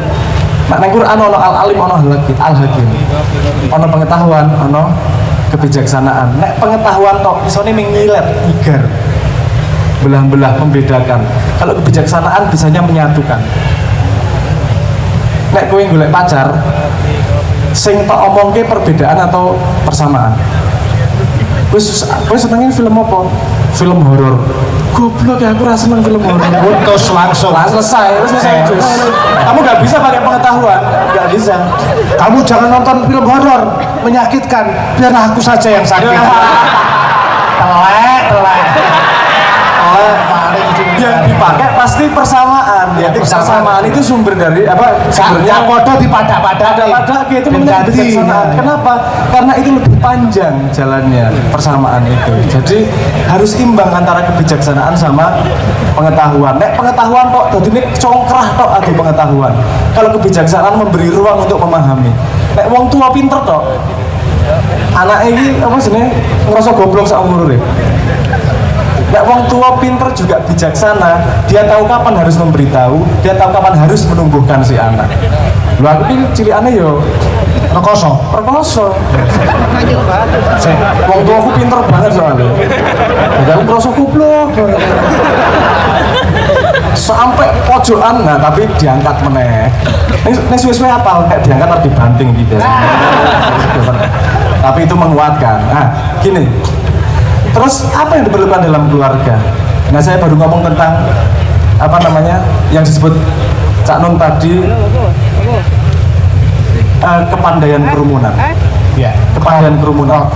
Nah, nang Quran ono al-alim, ono al-hakim. Ono pengetahuan, ono kebijaksanaan. Nek pengetahuan tok isone mengilet, igar. Belah-belah membedakan. Kalau kebijaksanaan bisanya menyatukan. Nek kowe golek pacar, sing tak omongke perbedaan atau persamaan? wis senengin film apa? Film horor. Goblok ya, aku rasa seneng film horor. Putus langsung. Lah selesai. Kamu nggak bisa pakai pengetahuan, nggak bisa. Kamu jangan nonton film horor, menyakitkan. Biarlah aku saja yang sakit. Telek. Yang dipakai pasti persamaan. Ya, persamaan itu sumber dari apa? Sumbernya Podo di pada itu namanya kebijaksanaan. Kenapa? Karena itu lebih panjang jalannya persamaan itu. Jadi harus imbang antara kebijaksanaan sama pengetahuan. Nek pengetahuan kok jadi ini congkrah tok adu pengetahuan. Kalau kebijaksanaan memberi ruang untuk memahami. Nek wong tua pinter tok. Anak ini apa sih ngerasa goblok sak umure. Nek wong tua pinter juga bijaksana, dia tahu kapan harus memberitahu, dia tahu kapan harus menumbuhkan si anak. Lu aku ini cilikane yo rekoso. Wong tua aku pinter banget soalnya. Jadi ngerasa goblok. Sampai pojokan, nah tapi diangkat meneh. Nek suwe-suwe apal, kayak diangkat harus dibanting gitu. Tapi itu menguatkan. Nah, gini. Terus apa yang diperlukan dalam keluarga? Nah saya baru ngomong tentang apa namanya yang disebut Cak Nun tadi kepandaian kerumunan. Kepandaian kerumunan.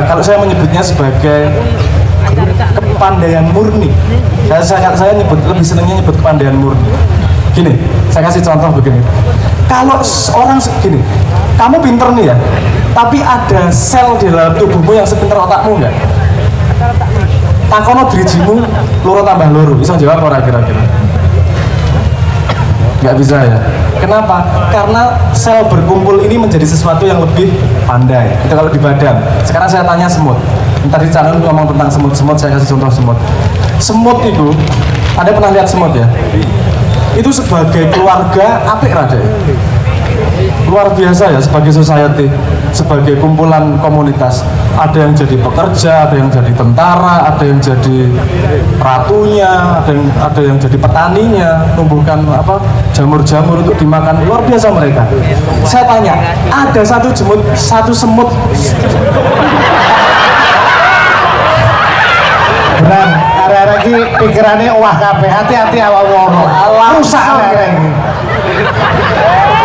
Kalau saya menyebutnya sebagai kepandaian murni. Saya nyebut lebih senangnya nyebut kepandaian murni. Gini, saya kasih contoh begini. Kalau orang gini, kamu pinter nih ya, tapi ada sel di dalam tubuhmu yang sepinter otakmu enggak? Takono drijimu loro tambah loro, bisa jawab ora kira-kira? Nggak bisa ya. Kenapa? Karena sel berkumpul ini menjadi sesuatu yang lebih pandai. Itu kalau di badan. Sekarang saya tanya semut. Tadi channel ngomong tentang semut, saya kasih contoh semut. Semut itu, Anda pernah lihat semut ya? Itu sebagai keluarga apik rada. Luar biasa ya sebagai society, sebagai kumpulan komunitas. Ada yang jadi pekerja, ada yang jadi tentara, ada yang jadi ratunya, ada yang jadi petaninya, tumbuhkan apa jamur-jamur untuk dimakan. Luar biasa mereka. Saya tanya, ada satu semut Beran, arek-arek iki pikirannya wah kabeh, hati-hati awak wong. Rusak arek iki.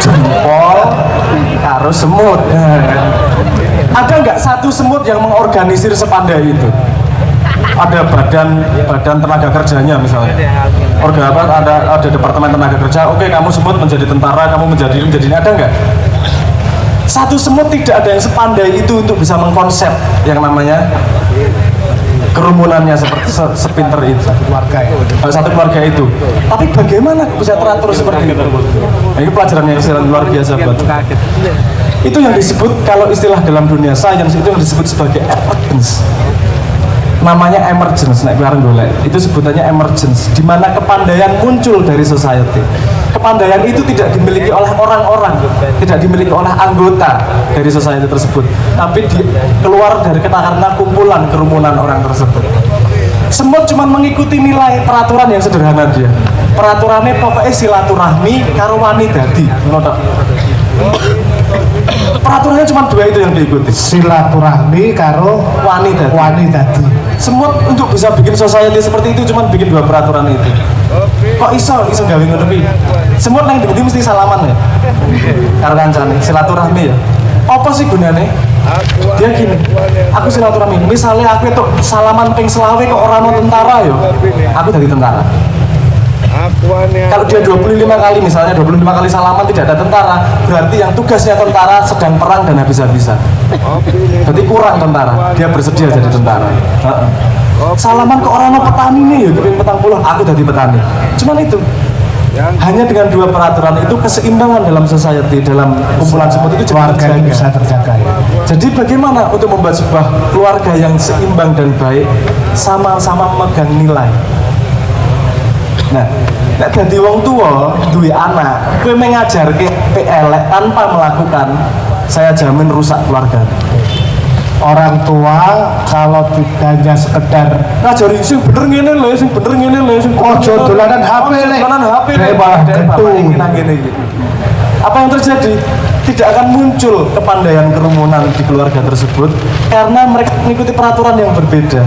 Jempol karo semut. Ada nggak satu semut yang mengorganisir sepandai itu? Ada badan tenaga kerjanya misalnya. Ada departemen tenaga kerja. Oke, kamu semut menjadi tentara, kamu menjadi ini, ada nggak? Satu semut tidak ada yang sepandai itu untuk bisa mengkonsep yang namanya kerumunannya seperti sepinter itu. Satu keluarga itu. Tapi bagaimana bisa teratur seperti itu? Nah, ini pelajaran yang sangat luar biasa buat. Itu yang disebut, kalau istilah dalam dunia sains itu yang disebut sebagai emergence. Namanya emergence, nek bareng golek. Itu sebutannya emergence, di mana kepandaian muncul dari society. Kepandaian itu tidak dimiliki oleh orang-orang, tidak dimiliki oleh anggota dari society tersebut, tapi keluar dari karena kumpulan kerumunan orang tersebut. Semut cuma mengikuti nilai peraturan yang sederhana dia. Peraturannya pokoknya silaturahmi karo wani dadi. Peraturannya cuma dua itu yang diikuti. Silaturahmi karo Wani dadi. Semut untuk bisa bikin society seperti itu cuma bikin dua peraturan itu. Kok iso gawe ngono kuwi? Semut nang ndi mesti salaman ya. Karo kancane, silaturahmi ya. Apa sih gunane? Dia gini, aku silaturahmi. Misalnya aku itu salaman ping selawe kok ora ono tentara ya. Aku dari tentara. Kalau dia 25 kali misalnya 25 kali salaman tidak ada tentara, berarti yang tugasnya tentara sedang perang dan habis-habisan. Berarti kurang tentara, dia bersedia jadi tentara. Salaman ke orang petani nih, ya keping petang puluh, aku jadi petani. Cuman itu. Hanya dengan dua peraturan itu keseimbangan dalam society, dalam kumpulan semut itu keluarga bisa terjaga ya. Jadi bagaimana untuk membuat sebuah keluarga yang seimbang dan baik, sama-sama memegang nilai. Nah, nek dadi wong tua, duwe anak, kowe mengajarke elek tanpa melakukan, saya jamin rusak keluarga. Orang tua kalau hanya sekedar ngajari sing bener ngene lho, sing bener ngene lho, sing ojo dolanan HP le. Dolanan HP le, malah gedung gedung. ngene iki. Apa yang terjadi? tidak akan muncul kepandaian kerumunan di keluarga tersebut karena mereka mengikuti peraturan yang berbeda.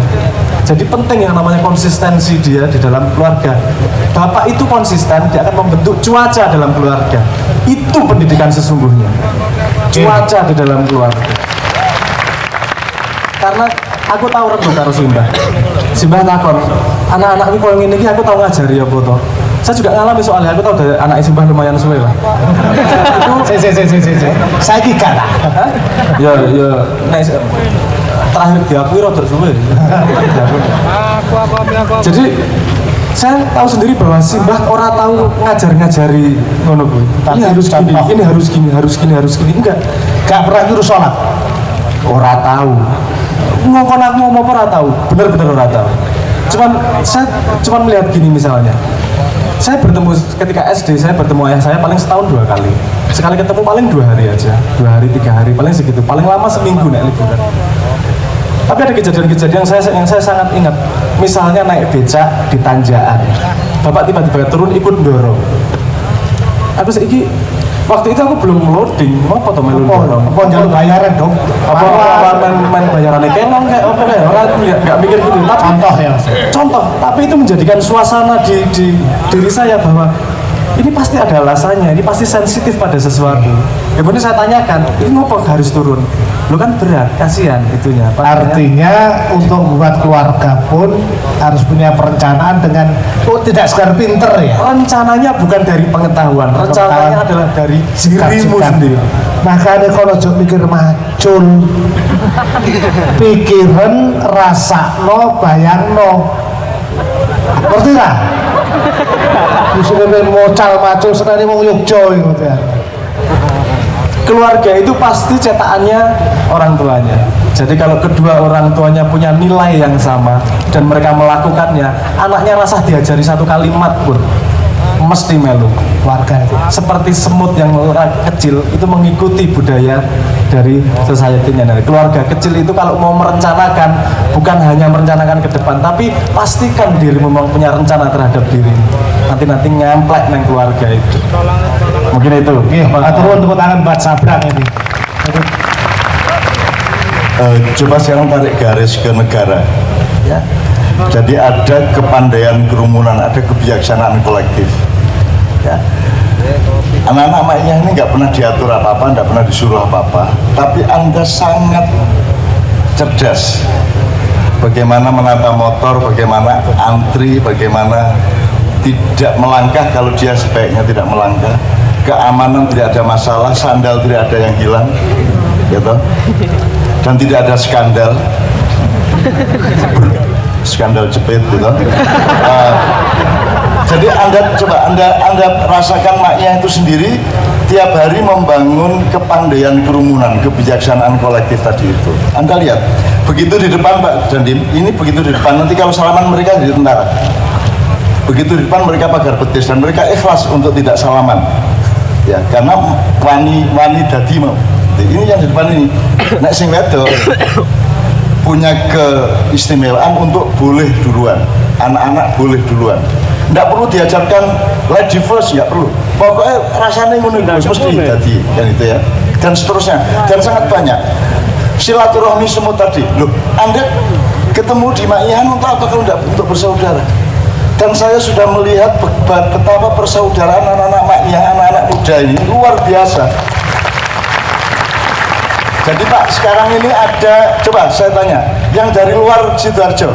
Jadi penting yang namanya konsistensi dia di dalam keluarga. Bapak itu konsisten, dia akan membentuk cuaca dalam keluarga. Itu pendidikan sesungguhnya. Cuaca di dalam keluarga. Karena aku tahu rembuk karo Simbah takon, anak-anak ini kalau ini aku tahu ngajari apa toh. Saya juga ngalami soalnya, aku tahu dari anak Simbah lumayan suwe lah. Saya gak lah. Ya, terakhir diakui rada suwe. Jadi saya tahu sendiri bahwa Simbah orang tahu ngajari ngono kuwi. Ini harus gini, ini harus gini. Enggak pernah nyuruh sholat. Ora tahu. Ngomong aku ngomong apa ora tahu. Bener-bener ora tahu. Saya cuman melihat gini misalnya. Saya bertemu ketika SD, saya bertemu ayah saya paling setahun 2 kali. Sekali ketemu paling 2 hari aja, 2 hari 3 hari paling segitu. Paling lama seminggu naik liburan. Tapi ada kejadian-kejadian yang saya sangat ingat. Misalnya naik becak di tanjakan, bapak tiba-tiba turun ikut dorong. Aku seiki waktu itu aku belum loading, mau foto melu dorong. Apa jalur bayaran dong? Apa main bayarannya kelong kayak apa kayak orang nggak mikir gitu. Tapi, Contoh ya. Contoh, tapi itu menjadikan suasana di diri saya bahwa ini pasti ada alasannya, ini pasti sensitif pada sesuatu. Kemudian saya tanyakan, ini ngapa harus turun? Lu kan berat, kasihan itunya. Artinya untuk membuat keluarga pun harus punya perencanaan dengan tidak sekedar pinter ya. Rencananya bukan dari pengetahuan, rencananya adalah dari dirimu sendiri. Makanya kalau jauh mikir macul, pikiran, rasa no, bayang no. Ngerti gak? Misalnya mocal macul senang mau Yogyo gitu ya. Keluarga itu pasti cetakannya orang tuanya. Jadi kalau kedua orang tuanya punya nilai yang sama dan mereka melakukannya, anaknya rasa diajari 1 kalimat pun mesti melu. Keluarga itu Seperti semut yang kecil itu mengikuti budaya dari society-nya. Nah, keluarga kecil itu kalau mau merencanakan, bukan hanya merencanakan ke depan, tapi pastikan dirimu memang punya rencana terhadap dirimu. Nanti ngemplek neng keluarga itu. Mungkin itu. Turun tepuk tangan buat Sabrang ini. Coba sekarang tarik garis ke negara ya. Jadi ada kepandaian kerumunan, ada kebijaksanaan kolektif ya. Anak-anak maknya ini nggak pernah diatur apa-apa, nggak pernah disuruh apa-apa, tapi Anda sangat cerdas bagaimana menata motor, bagaimana antri, bagaimana tidak melangkah kalau dia sebaiknya tidak melangkah, keamanan tidak ada masalah, sandal tidak ada yang hilang gitu, dan tidak ada skandal jepit gitu. Jadi Anda rasakan maknya itu sendiri tiap hari membangun kepandaian kerumunan, kebijaksanaan kolektif tadi itu. Anda lihat, begitu di depan Pak Dandim, ini begitu di depan, nanti kalau salaman mereka di tentara. Begitu di depan mereka pagar betis dan mereka ikhlas untuk tidak salaman. Ya, karena wani dadi mau. Ini yang di depan ini. Nek sing wedok punya keistimewaan untuk boleh duluan, anak-anak boleh duluan. Nggak perlu diajarkan lady first, nggak perlu. Pokoknya rasanya ngono mesti dadi kan itu ya. Dan seterusnya, dan sangat banyak. Silaturahmi semua tadi. Loh, Anda ketemu di Ma'ian untuk apa kalau nggak untuk bersaudara? Dan saya sudah melihat betapa persaudaraan anak-anak Ma'ian, anak-anak muda ini luar biasa. Jadi Pak, sekarang ini ada, coba saya tanya, yang dari luar Sidoarjo.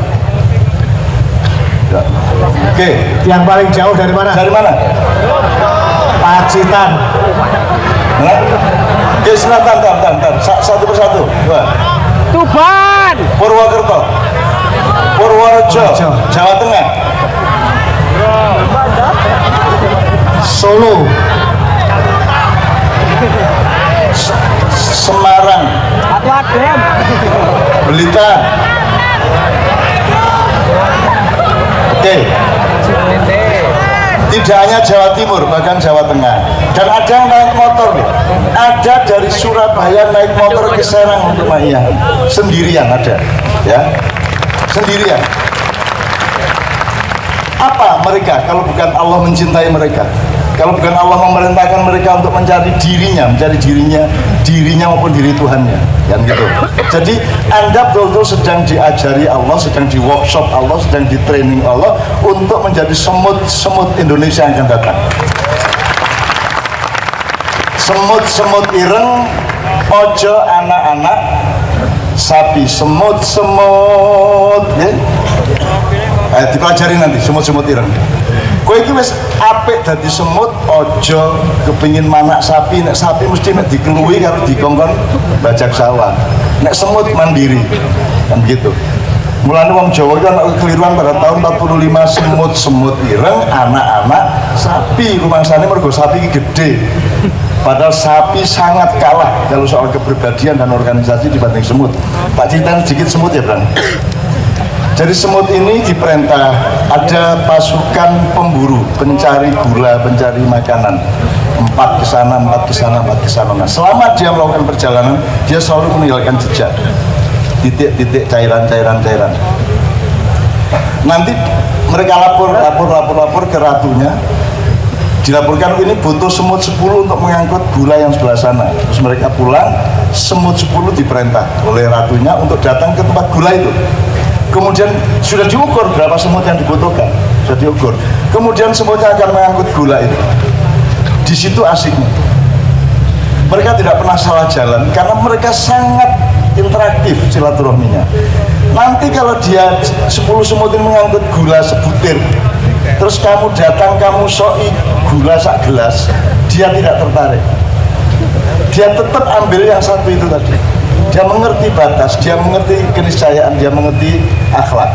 Oke. Yang paling jauh dari mana? Dari mana? Pacitan. Nah, oke, silahkan, satu persatu. Coba. Tuban, Purwokerto, Purworejo, Jawa Tengah, Solo, Semarang, Blitar. Oke. Tidak hanya Jawa Timur, bahkan Jawa Tengah. Dan ada yang naik motor, ada dari Surabaya naik motor ke Serang untuk Ma'iyah. Sendirian ada, ya, sendirian. Apa mereka kalau bukan Allah mencintai mereka? Kalau bukan Allah memerintahkan mereka untuk mencari dirinya maupun diri Tuhannya, kan gitu. Jadi Anda betul-betul sedang diajari Allah, sedang di workshop Allah, sedang di training Allah untuk menjadi semut Indonesia yang akan datang. Semut ireng, ojo anak-anak sapi, semut ya. Dipelajari nanti semut ireng. Kowe iki wis apik dadi semut, ojo kepingin manak sapi. Nek sapi mesti nek dikeluhi karo dikongkon bajak sawah. Nek semut mandiri, kan gitu. Mulane wong Jawa kan keliruan pada tahun 45 semut ireng, anak-anak sapi. Rumangsane mergo sapi iki gede. Padahal sapi sangat kalah kalau soal kepribadian dan organisasi dibanding semut. Tak ceritain sedikit semut ya, Bang. Jadi semut ini diperintah, ada pasukan pemburu, pencari gula, pencari makanan. 4 ke sana. Nah, selama dia melakukan perjalanan, dia selalu meninggalkan jejak. Titik-titik cairan. Nanti mereka lapor ke ratunya. Dilaporkan ini butuh semut 10 untuk mengangkut gula yang sebelah sana. Terus mereka pulang, semut 10 diperintah oleh ratunya untuk datang ke tempat gula itu. Kemudian sudah diukur berapa semut yang dibutuhkan, sudah diukur. Kemudian semutnya akan mengangkut gula itu. Di situ asiknya. Mereka tidak pernah salah jalan karena mereka sangat interaktif silaturahminya. Nanti kalau dia 10 semut ini mengangkut gula sebutir, terus kamu datang, kamu soi gula sak gelas, dia tidak tertarik. Dia tetap ambil yang satu itu tadi. Dia mengerti batas, dia mengerti keniscayaan, dia mengerti akhlak.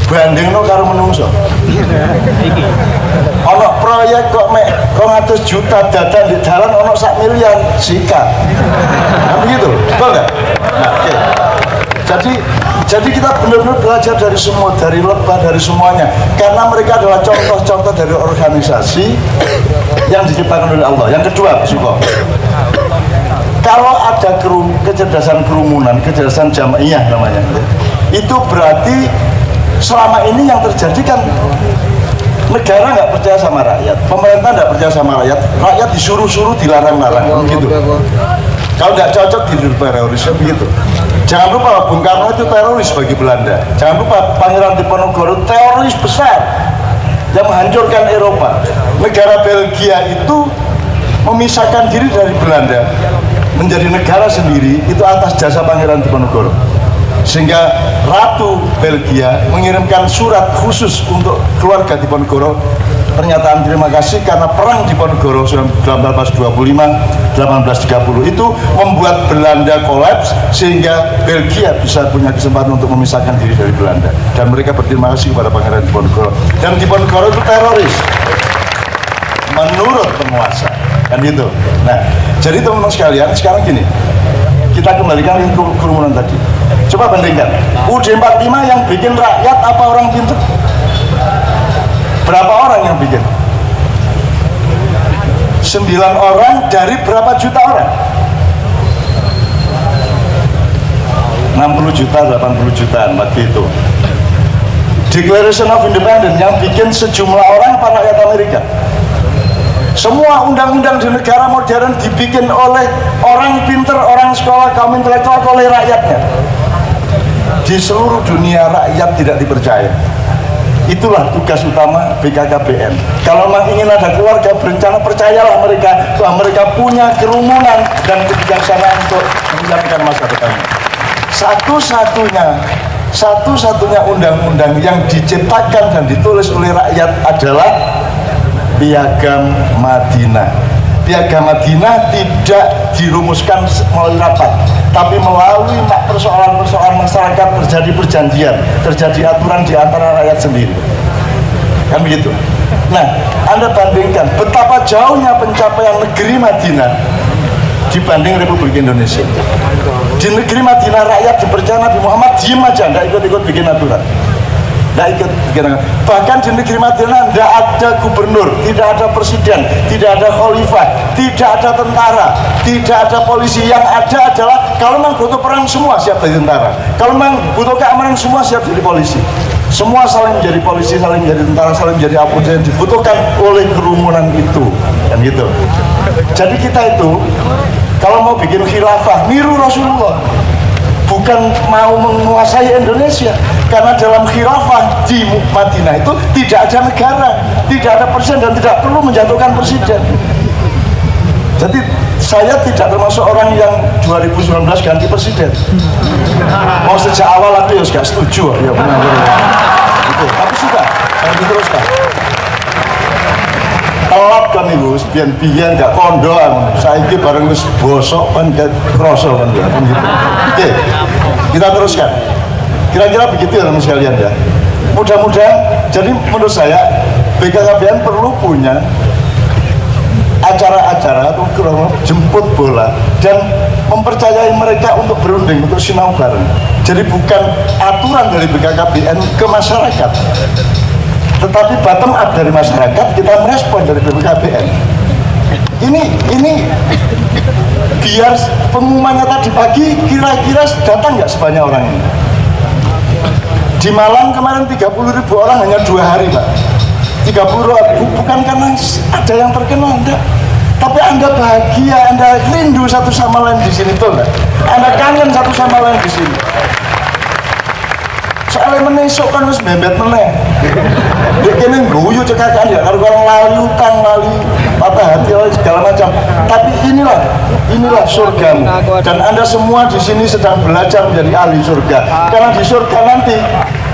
Bandingno karo menungso. Ono proyek kok mek 200 juta dadan di jalan, ono 1 miliar sikat. Nah, begitu, betul nggak? Nah, oke. Jadi kita benar-benar belajar dari semua, dari lebah, dari semuanya. Karena mereka adalah contoh-contoh dari organisasi yang diciptakan oleh Allah. Yang kedua, Suko. Kalau ada kecerdasan kerumunan, kecerdasan jamaiyah namanya, itu berarti selama ini yang terjadi kan negara nggak percaya sama rakyat, pemerintah nggak percaya sama rakyat disuruh-suruh, dilarang-larang, gitu. Kalau nggak cocok tidur teroris, begitu. Jangan lupa Bung Karno itu teroris bagi Belanda. Jangan lupa Pangeran Diponegoro teroris besar yang menghancurkan Eropa. Negara Belgia itu memisahkan diri dari Belanda menjadi negara sendiri itu atas jasa Pangeran Diponegoro. Sehingga Ratu Belgia mengirimkan surat khusus untuk keluarga Diponegoro, pernyataan terima kasih karena perang Diponegoro 1825 1830 itu membuat Belanda kolaps sehingga Belgia bisa punya kesempatan untuk memisahkan diri dari Belanda, dan mereka berterima kasih kepada Pangeran Diponegoro. Dan Diponegoro itu teroris menurut penguasa, kan gitu. Nah, jadi teman-teman sekalian, sekarang gini, kita kembalikan ke kerumunan tadi. Coba bandingkan, UD 45 yang bikin rakyat apa orang pintar? Berapa orang yang bikin? 9 orang dari berapa juta orang? 60 juta, 80 jutaan waktu itu. Declaration of Independence yang bikin sejumlah orang para rakyat Amerika. Semua undang-undang di negara modern dibikin oleh orang pinter, orang sekolah, kaum intelektual, oleh rakyatnya. Di seluruh dunia rakyat tidak dipercaya. Itulah tugas utama BKKBN. Kalau memang ingin ada keluarga berencana, percayalah mereka bahwa mereka punya kerumunan dan kebijaksanaan untuk menjalankan masa depannya. Satu-satunya undang-undang yang diciptakan dan ditulis oleh rakyat adalah Piagam Madinah. Piagam Madinah tidak dirumuskan melalui rapat, tapi melalui persoalan-persoalan masyarakat, terjadi perjanjian, terjadi aturan di antara rakyat sendiri. Kan begitu. Nah, Anda bandingkan betapa jauhnya pencapaian negeri Madinah dibanding Republik Indonesia. Di negeri Madinah rakyat dipercaya Nabi Muhammad diem aja, tidak ikut-ikut bikin aturan. Bahkan di negeri Madinah tidak ada gubernur, tidak ada presiden, tidak ada khalifah, tidak ada tentara, tidak ada polisi. Yang ada adalah kalau memang butuh perang semua siap jadi tentara, kalau memang butuh keamanan semua siap jadi polisi. Semua saling menjadi polisi, saling menjadi tentara, saling menjadi apa yang dibutuhkan oleh kerumunan itu, kan gitu. Jadi kita itu kalau mau bikin khilafah, niru Rasulullah, bukan mau menguasai Indonesia, karena dalam khilafah di Madinah itu tidak ada negara, tidak ada presiden dan tidak perlu menjatuhkan presiden. Jadi saya tidak termasuk orang yang 2019 ganti presiden. Mau sejak awal aku ya gak setuju ya benar. Gitu. Tapi sudah, saya diteruskan. Telat kan ibu, biar gak kondo, saya ini bareng wis bosok kan gak kroso kan ya. Gitu. Oke, kita teruskan. Kira-kira begitu ya teman sekalian ya. Mudah-mudahan, jadi menurut saya BKKBN perlu punya acara-acara atau jemput bola dan mempercayai mereka untuk berunding, untuk sinau bareng. Jadi bukan aturan dari BKKBN ke masyarakat, tetapi bottom up dari masyarakat, kita merespon dari BKKBN. Ini biar pengumumannya tadi pagi kira-kira datang nggak sebanyak orang ini. Di Malang kemarin 30.000 orang hanya 2 hari Pak. 30.000 bukan karena ada yang terkenal, enggak. Tapi Anda bahagia, Anda rindu satu sama lain di sini, tuh enggak? Anda kangen satu sama lain di sini. Soalnya menesok kan harus bembet meneh. Dia kini guyu cekakan ya, kalau orang lali utang, lali patah hati, segala macam. Tapi inilah surgamu. Dan Anda semua di sini sedang belajar menjadi ahli surga. Karena di surga nanti,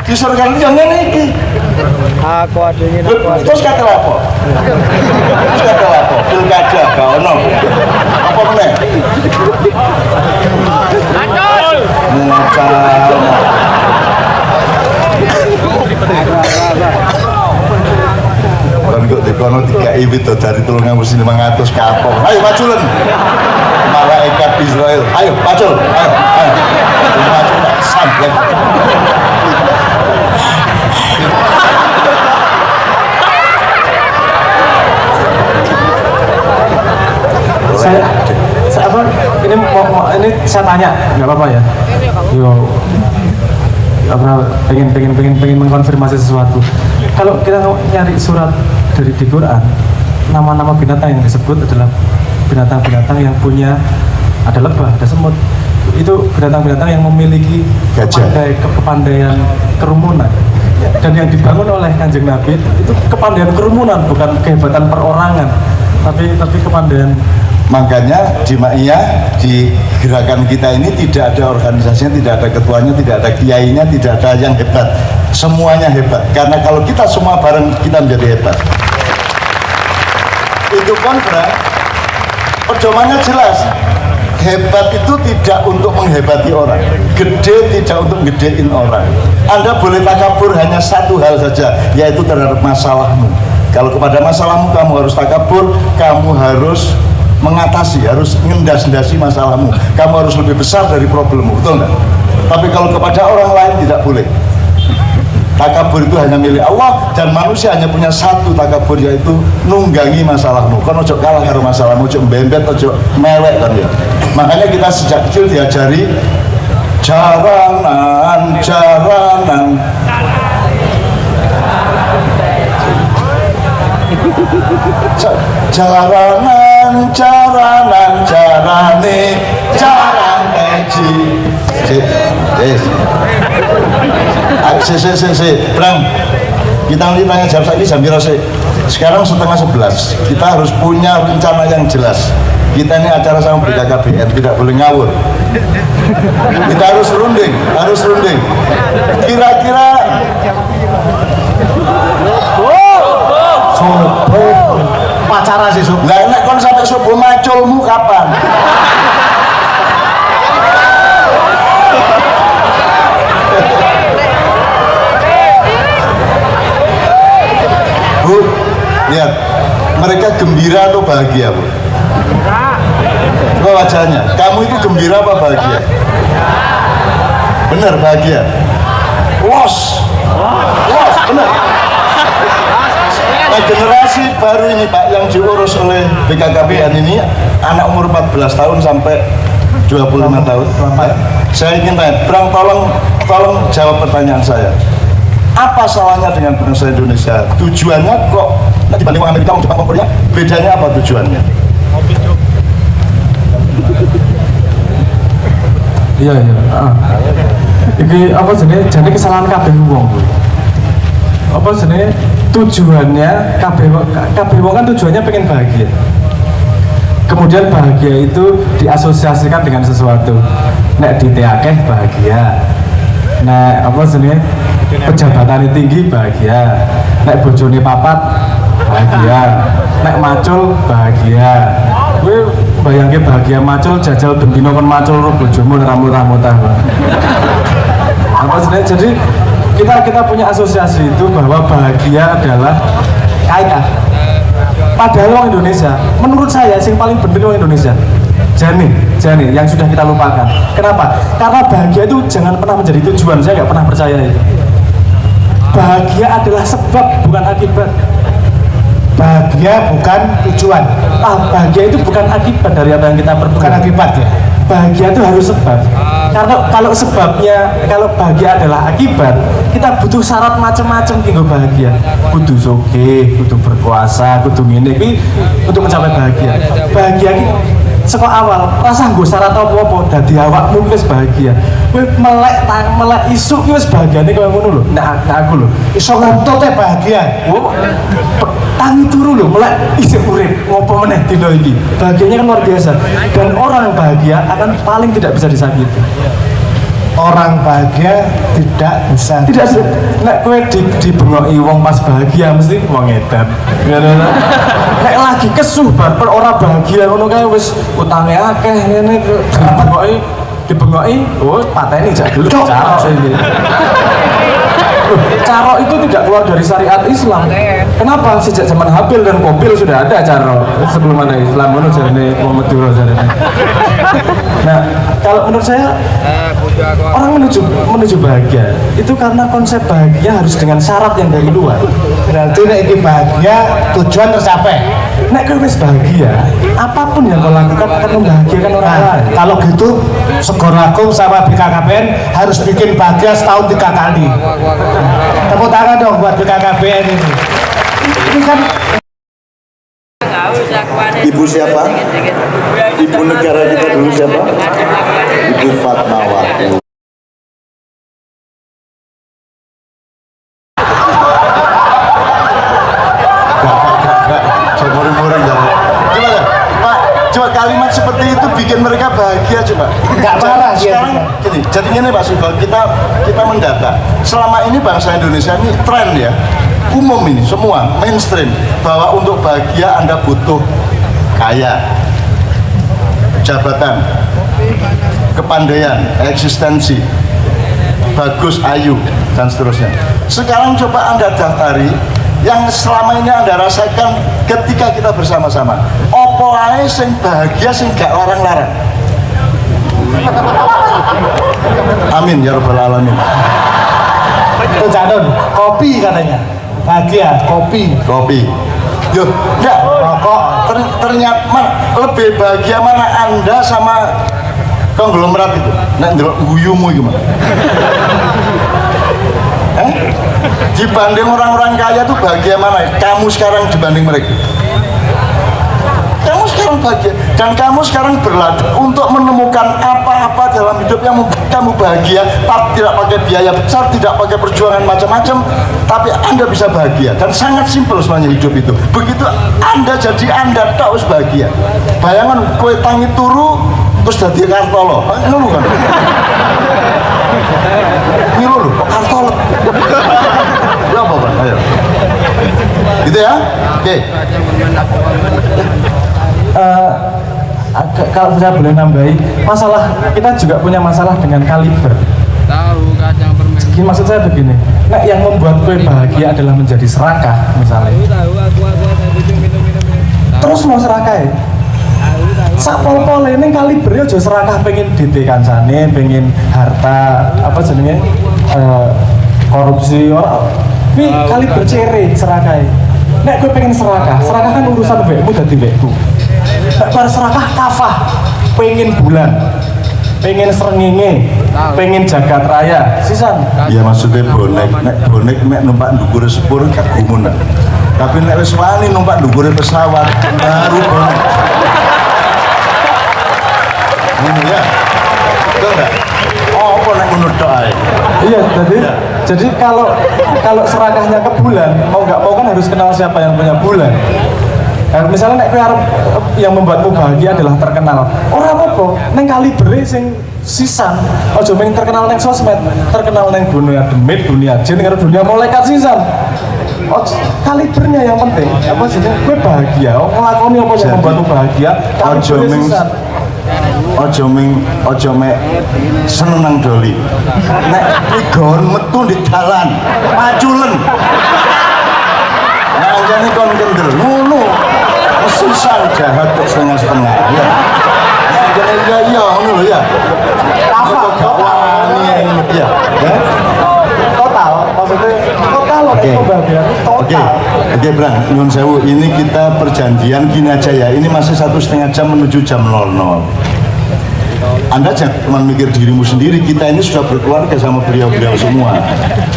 jangan ini. Aku adanya Terus kata apa? Pilkada, gak ono. Apa meneh? Ngacau. Kan kok dikono 3 ibit dari 3.500 kapok. Ayo majulen. Malaikat Israel. Ayo macul. Ayo. Macul sampai. Saya apa? Ini saya tanya, nggak apa-apa ya? Yo, apa pengen mengkonfirmasi sesuatu. Kalau kita nyari surat dari di Quran, nama-nama binatang yang disebut adalah binatang-binatang yang punya ada lebah, ada semut. Itu binatang-binatang yang memiliki kepandaian kerumunan. Dan yang dibangun oleh Kanjeng Nabi itu kepandaian kerumunan, bukan kehebatan perorangan, tapi kepandaian. Makanya di Ma'iyah, di gerakan kita ini tidak ada organisasinya, tidak ada ketuanya, tidak ada kiainya, tidak ada yang hebat. Semuanya hebat. Karena kalau kita semua bareng, kita menjadi hebat. Itu kontra, pedomannya jelas. Hebat itu tidak untuk menghebati orang, gede tidak untuk gedein orang. Anda boleh takabur hanya satu hal saja, yaitu terhadap masalahmu. Kalau kepada masalahmu kamu harus takabur, kamu harus mengatasi, harus ngendas-ndasi masalahmu. Kamu harus lebih besar dari problemmu, betul nggak? Tapi kalau kepada orang lain tidak boleh. Takabur itu hanya milik Allah dan manusia hanya punya satu takabur, yaitu nunggangi masalahmu. Kan ojo kalah karo masalahmu, ojo mbembet, ojo mewek kan ya. Makanya kita sejak kecil diajari jaranan. Jarane teji. Bram, kita nanti tanya jam lagi jam berapa sih? Sekarang 10:30. Kita harus punya rencana yang jelas. Kita ini acara sama BKKBN, tidak boleh ngawur. Kita harus runding. Kira-kira pacara sih Sob. lah nek kon sampai subuh maculmu kapan? Bu, lihat, mereka gembira atau bahagia, Bu? Coba wajahnya, kamu itu gembira apa bahagia? Bener bahagia? Los, bener. Nah, generasi baru ini Pak yang diurus oleh BKKBN ini anak umur 14 tahun sampai 25 tahun. Saya ingin tanya, Bang, tolong jawab pertanyaan saya. Apa salahnya dengan bangsa Indonesia? Tujuannya kok dibanding Amerika, Jepang, Korea, bedanya apa tujuannya? Iya. Iki apa jenis? Jadi kesalahan kabeh wong. Apa jenis? Tujuannya kabeh wong kan tujuannya pengen bahagia. Kemudian bahagia itu diasosiasikan dengan sesuatu. Nek diteakeh bahagia. Nek apa jenis? Pejabatannya tinggi bahagia. Nek bojone papat bahagia. Nek macul bahagia. Gue bayangke bahagia macul jajal bendino kon macul ro bojomu ramu-ramu ta. Apa sebenarnya? Jadi kita punya asosiasi itu bahwa bahagia adalah kaya. Padahal orang Indonesia, menurut saya yang paling benar orang Indonesia. Jani yang sudah kita lupakan. Kenapa? Karena bahagia itu jangan pernah menjadi tujuan. Saya nggak pernah percaya itu. Bahagia adalah sebab, bukan akibat. Bahagia bukan tujuan. Bahagia itu bukan akibat dari apa yang kita perbuat. Bukan akibat ya. Bahagia itu harus sebab. Karena kalau sebabnya, kalau bahagia adalah akibat, kita butuh syarat macam-macam tinggal bahagia. Kudu sugih, kudu berkuasa, kudu ngene iki untuk mencapai bahagia. Bahagia iki saka awal rasa nggo syarat apa-apa dadi awakmu wis bahagia. Kowe melek isuk ki wis bahagiane koyo ngono lho. Nek aku lho Iso ngotot bahagia. tangi turu lho, melek isih urip, ngopo meneh dina iki. Bahagianya kan luar biasa. Dan orang bahagia akan paling tidak bisa disakiti. Orang bahagia tidak bisa. Nek kowe dibengoki wong pas bahagia mesti wong edan. Nek lagi kesuh bar ora bahagia ngono kae wis utange akeh ngene dibengoki, oh pateni jak dulu cara iki. Caro itu tidak keluar dari syariat Islam. Kenapa? Sejak zaman Habil dan Qabil sudah ada caro. Sebelum ada Islam, menurut jarene Muhammad Duro jarene. Nah, kalau menurut saya orang menuju bahagia itu karena konsep bahagia harus dengan syarat yang dari luar. Berarti nek iki bahagia tujuan tercapai. Nek kowe wis bahagia, apapun yang kau lakukan akan membahagiakan orang lain. Kalau gitu Segorlakum sama BKKBN harus bikin bahagia setahun 3 kali. Tepuk tangan dong buat BKKBN ini. Ini kan Ibu siapa? Ibu negara kita dulu siapa? Ibu Fatmawati. Coba kalimat seperti itu bikin mereka bahagia coba. Nggak marah dia. Sekarang gini, jadi ini Pak Sugeng, kita mendata. Selama ini bangsa Indonesia ini tren ya, umum ini semua mainstream bahwa untuk bahagia Anda butuh kaya, jabatan, kepandaian, eksistensi, bagus, ayu, dan seterusnya. Sekarang coba Anda daftari yang selama ini Anda rasakan ketika kita bersama-sama. Opo ae sing bahagia sing gak larang-larang. Amin ya rabbal alamin. itu Janun, kopi katanya. Bahagia, kopi. Kopi. Yo, enggak. Rokok. Ternyata lebih bahagia mana Anda sama konglomerat itu? Nek ndelok guyumu iki, Mas. Dibanding orang-orang kaya tuh bahagia mana? Kamu sekarang dibanding mereka. Kamu sekarang bahagia dan kamu sekarang berlatih untuk menemukan apa-apa dalam hidup yang membuat kamu bahagia, tapi tidak pakai biaya besar, tidak pakai perjuangan macam-macam, tapi Anda bisa bahagia dan sangat simpel sebenarnya hidup itu. Begitu Anda jadi Anda tak harus bahagia. Bayangan kue tangi turu terus jadi kartolo, ngeluh kan? Ngeluh kok kartolo? Ya apa kan? Ayo. Gitu ya? Oke. Kalau saya boleh nambahi, masalah kita juga punya masalah dengan kaliber. Tahu kacang permen. Jadi maksud saya begini, nah yang membuat kue bahagia adalah menjadi serakah misalnya. Tahu aku minum. Terus mau serakah ya? Sak pol-pol ini kalibernya aja serakah pengen DT kancane, pengen harta apa jenenge korupsi orang. Ini kaliber cere serakah. Nek gue pengen serakah kan urusan wekmu dadi wekku. Nek bar serakah kafah, pengen bulan, pengen srengenge, pengen jagat raya sisan. Ya maksudnya bonek mek numpak ndukure sepur gak gumun. Tapi nek wis wani numpak ndukure pesawat baru bonek. Ngono ya. Betul enggak? Oh, apa nek ngono tok ae. Iya, jadi kalau serakahnya ke bulan, mau nggak mau kan harus kenal siapa yang punya bulan. Nah, misalnya nek kowe arep yang membuatmu bahagia adalah terkenal. Ora apa-apa, neng Kaliber sing sisan. Aja mung terkenal neng sosmed, terkenal neng dunia demit, dunia jin, karo dunia malaikat sisan. Oh, kalibernya yang penting. Apa sih? Kowe bahagia, nglakoni apa yang membuatmu bahagia, kaliber sisan. Ojo mek seneng nang doli. Nek igon metu di dalan, maculen. Nah, jane kon kendel ngono. Sisal jahat kok setengah-setengah ya. Nah, jane iya ngono lho ya. Apa gak wani ya. Total, maksudnya total kebahagiaan total. Oke, Bang, nyuwun sewu, ini kita perjanjian gini aja ya. Ini masih 1,5 jam menuju jam 00. Anda jangan cuma mikir dirimu sendiri, kita ini sudah berkeluarga sama beliau-beliau semua.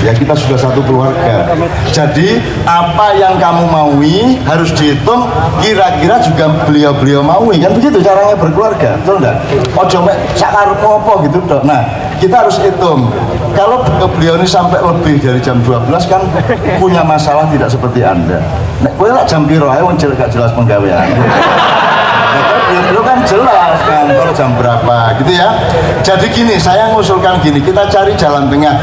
Ya, kita sudah satu keluarga. Jadi apa yang kamu maui harus dihitung kira-kira juga beliau-beliau maui. Kan begitu caranya berkeluarga, betul enggak? Ojo mek sakarepmu apa gitu dok. Nah, kita harus hitung. Kalau beliau ini sampai lebih dari jam 12 kan punya masalah tidak seperti Anda. Nek kowe lak jam piro ae wong gak jelas penggawean. Itu kan jelas kantor jam berapa gitu ya. Jadi gini, saya ngusulkan gini, kita cari jalan tengah.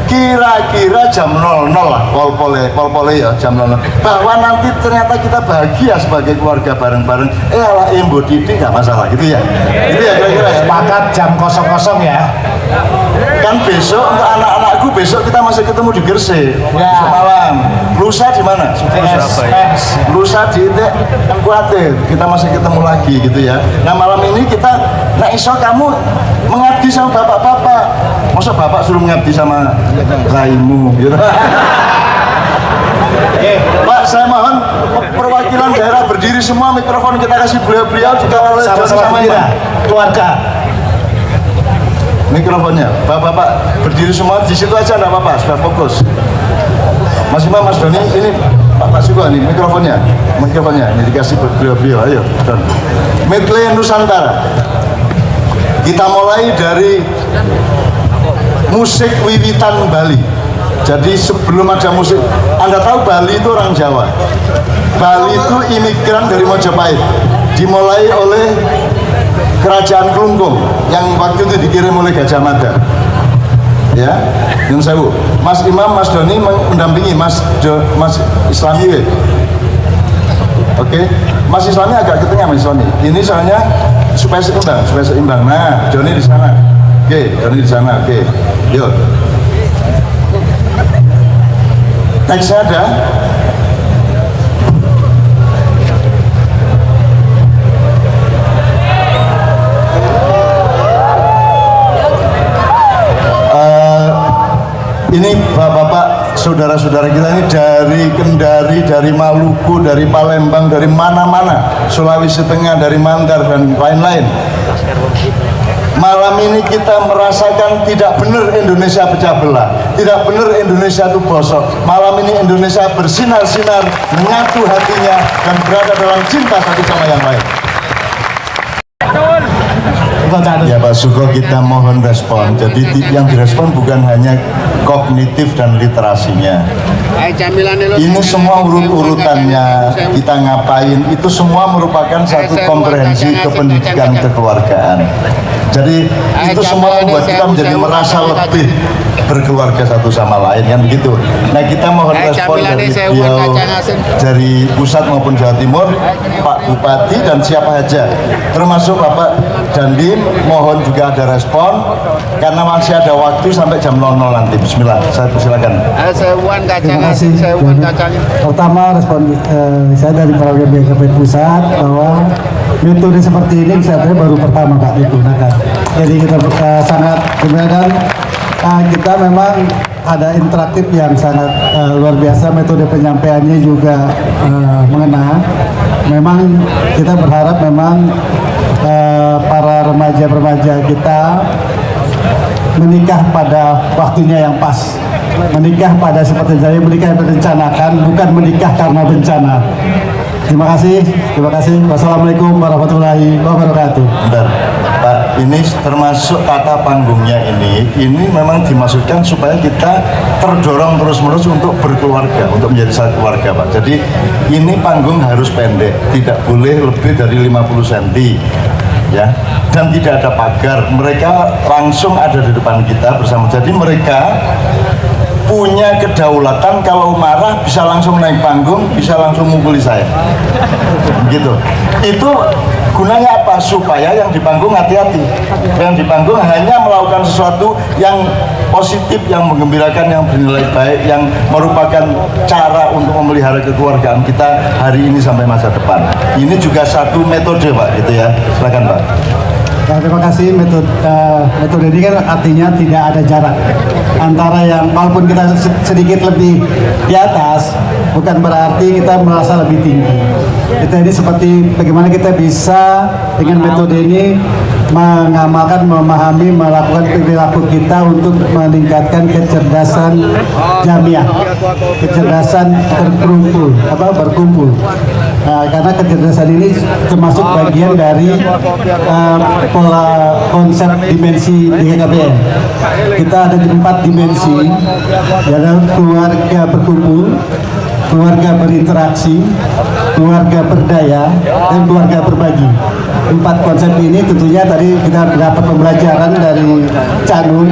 Kira-kira jam 00 lah, pol-pole ya jam 00. Bahwa nanti ternyata kita bahagia sebagai keluarga bareng-bareng. Alah Mbok Didi nggak masalah gitu ya. Gitu ya kira-kira ya. Sepakat jam 00 ya. Kan besok untuk anak-anakku besok kita masih ketemu di Gresik. Besok malam. Lusa di mana? Lusa di Kuatir. Kita masih ketemu lagi gitu ya. Nah malam ini kita, nah iso kamu mengabdi sama bapak-bapak. Masa bapak suruh mengabdi sama raimu gitu. Pak, saya mohon perwakilan daerah berdiri semua, mikrofon kita kasih beliau-beliau juga oleh Sama-sama keluarga. Mikrofonnya, bapak-bapak berdiri semua di situ aja, enggak apa-apa, sudah fokus. Mas Imam, Mas Doni, ini Pak Suko nih, mikrofonnya ini dikasih beliau-beliau, ayo. Medley Nusantara. Kita mulai dari musik wiwitan Bali. Jadi sebelum ada musik, Anda tahu Bali itu orang Jawa. Bali itu imigran dari Mojopahit. Dimulai oleh Kerajaan Kelungkung yang waktu itu dikirim oleh Gajah Mada. Ya, yang saya Mas Imam, Mas Doni mendampingi Mas Islami. Oke, Mas Islami agak ke tengah, Mas Islami. Ini soalnya supaya seimbang. Nah, Doni di sana. Oke, Doni di sana. Oke, yuk. Teksnya ada. Ini bapak-bapak, saudara-saudara kita ini dari Kendari, dari Maluku, dari Palembang, dari mana-mana, Sulawesi Tengah, dari Mandar dan lain-lain. Malam ini kita merasakan tidak benar Indonesia pecah belah, tidak benar Indonesia itu bosok. Malam ini Indonesia bersinar-sinar, menyatu hatinya dan berada dalam cinta satu sama yang lain. Ya Pak Suko, kita mohon respon. Jadi yang direspon bukan hanya kognitif dan literasinya. Ini semua urut-urutannya, kita ngapain, itu semua merupakan satu komprehensi kependidikan kekeluargaan. Jadi itu semua membuat kita menjadi merasa lebih berkeluarga satu sama lain, kan begitu. Nah kita mohon respon dari beliau, dari pusat maupun Jawa Timur, Pak Bupati dan siapa aja, termasuk Bapak Dandim, mohon juga ada respon karena masih ada waktu sampai jam 00 nanti. Bismillah, saya persilakan. Terima kasih. Pertama respon saya dari para BKP pusat bahwa metode seperti ini saya baru pertama Pak digunakan. Jadi kita sangat gembira dan kita memang ada interaktif yang sangat luar biasa, metode penyampaiannya juga mengena. Memang kita berharap memang para remaja-remaja kita menikah pada waktunya yang pas, menikah pada seperti saya menikah yang direncanakan, bukan menikah karena bencana. Terima kasih. Wassalamualaikum warahmatullahi wabarakatuh. Bentar, Pak, ini termasuk tata panggungnya ini memang dimaksudkan supaya kita terdorong terus-menerus untuk berkeluarga, untuk menjadi satu keluarga, Pak. Jadi ini panggung harus pendek, tidak boleh lebih dari 50 cm, ya, dan tidak ada pagar. Mereka langsung ada di depan kita bersama. Jadi mereka punya kedaulatan, kalau marah bisa langsung naik panggung, bisa langsung mukuli saya, begitu. Itu gunanya apa? Supaya yang di panggung hati-hati, yang di panggung hanya melakukan sesuatu yang positif, yang menggembirakan, yang bernilai baik, yang merupakan cara untuk memelihara kekeluargaan kita hari ini sampai masa depan. Ini juga satu metode, Pak, gitu ya. Silakan, Pak. Ya, terima kasih. Metode ini kan artinya tidak ada jarak antara yang, walaupun kita sedikit lebih di atas, bukan berarti kita merasa lebih tinggi. Kita ini seperti bagaimana kita bisa dengan metode ini mengamalkan, memahami, melakukan perilaku kita untuk meningkatkan kecerdasan jamiah, kecerdasan berkumpul. Nah, karena kecerdasan ini termasuk bagian dari pola konsep dimensi di KKBN. Kita ada 4 dimensi, yaitu keluarga berkumpul, keluarga berinteraksi, keluarga berdaya, dan keluarga berbagi. 4 konsep ini tentunya tadi kita dapat pembelajaran dari Cak Nun,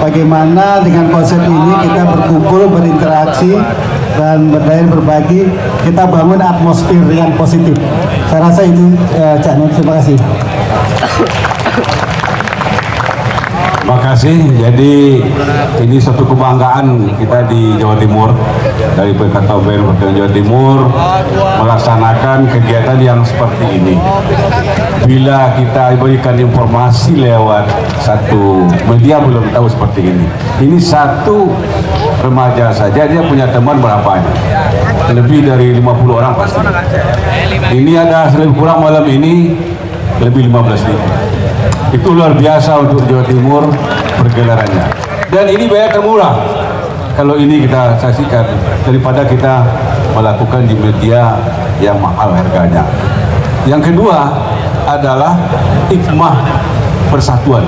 bagaimana dengan konsep ini kita berkumpul, berinteraksi, dan berdaya berbagi, kita bangun atmosfer yang positif. Saya rasa itu Cak Nun. Terima kasih. Terima kasih. Jadi ini suatu kebanggaan kita di Jawa Timur, dari BKKBN Jawa Timur melaksanakan kegiatan yang seperti ini. Bila kita berikan informasi lewat satu media belum tahu seperti ini. Ini satu remaja saja dia punya teman berapa? Lebih dari 50 orang pasti. Ini ada lebih kurang malam ini lebih 15.000. Itu luar biasa untuk Jawa Timur pergelarannya. Dan ini bayar termurah kalau ini kita saksikan daripada kita melakukan di media yang mahal harganya. Yang kedua adalah hikmah persatuan.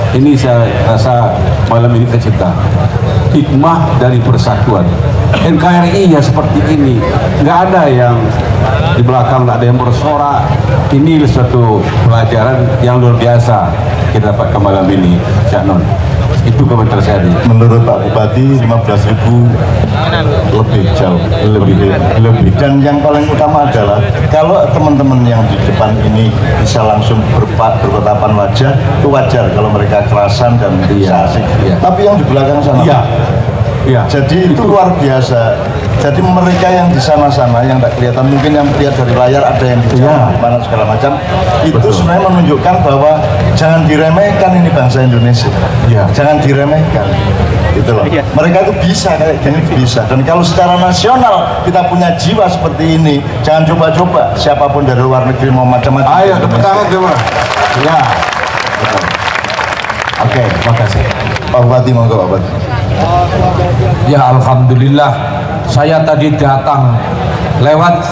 Ini saya rasa malam ini tercipta hikmah dari persatuan. NKRI ya seperti ini, nggak ada yang di belakang, nggak ada yang bersorak. Ini suatu pelajaran yang luar biasa kita dapatkan malam ini, Cak Non. Itu komentar saya. Menurut Pak Bupati 15.000 lebih jauh, lebih. Dan yang paling utama adalah kalau teman-teman yang di depan ini bisa langsung bertatapan wajah, itu wajar kalau mereka kerasan dan bisa asik. Tapi yang di belakang sana, jadi itu luar biasa. Jadi mereka yang di sana-sana yang tak kelihatan, mungkin yang lihat dari layar ada yang di mana segala macam, itu sebenarnya menunjukkan bahwa jangan diremehkan ini bangsa Indonesia. Jangan diremehkan. Gitu loh. Mereka itu bisa kayak gini, bisa. Dan kalau secara nasional kita punya jiwa seperti ini, jangan coba-coba siapapun dari luar negeri mau macam-macam. Ayo tepuk tangan semua. Ya. Oke, terima kasih. Pak Bupati, monggo Pak Bupati. Ya alhamdulillah, saya tadi datang lewat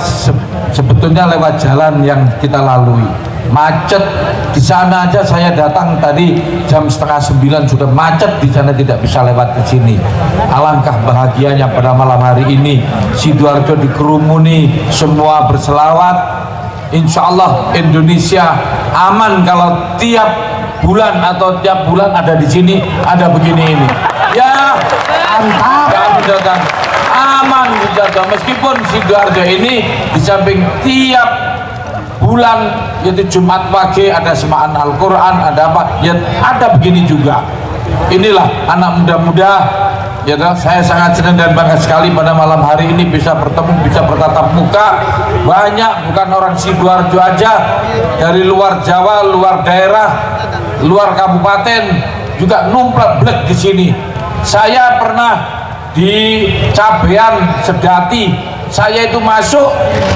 sebetulnya lewat jalan yang kita lalui macet di sana aja. Saya datang tadi jam 8:30 sudah macet di sana, tidak bisa lewat ke sini. Alangkah bahagianya pada malam hari ini Sidoarjo dikerumuni, semua berselawat. Insya Allah Indonesia aman kalau tiap bulan atau tiap bulan ada di sini ada begini ini. Ya, mantap. Aman dijaga. Meskipun Sidoarjo ini di samping tiap bulan yaitu Jumat pagi ada semaan Al-Quran, ada apa? Ya ada begini juga. Inilah anak muda-muda. Ya, saya sangat senang dan bangga sekali pada malam hari ini bisa bertemu, bisa bertatap muka. Banyak bukan orang Sidoarjo aja, dari luar Jawa, luar daerah, luar kabupaten juga numplak blek di sini. Saya pernah di Cabean Sedati Saya itu masuk,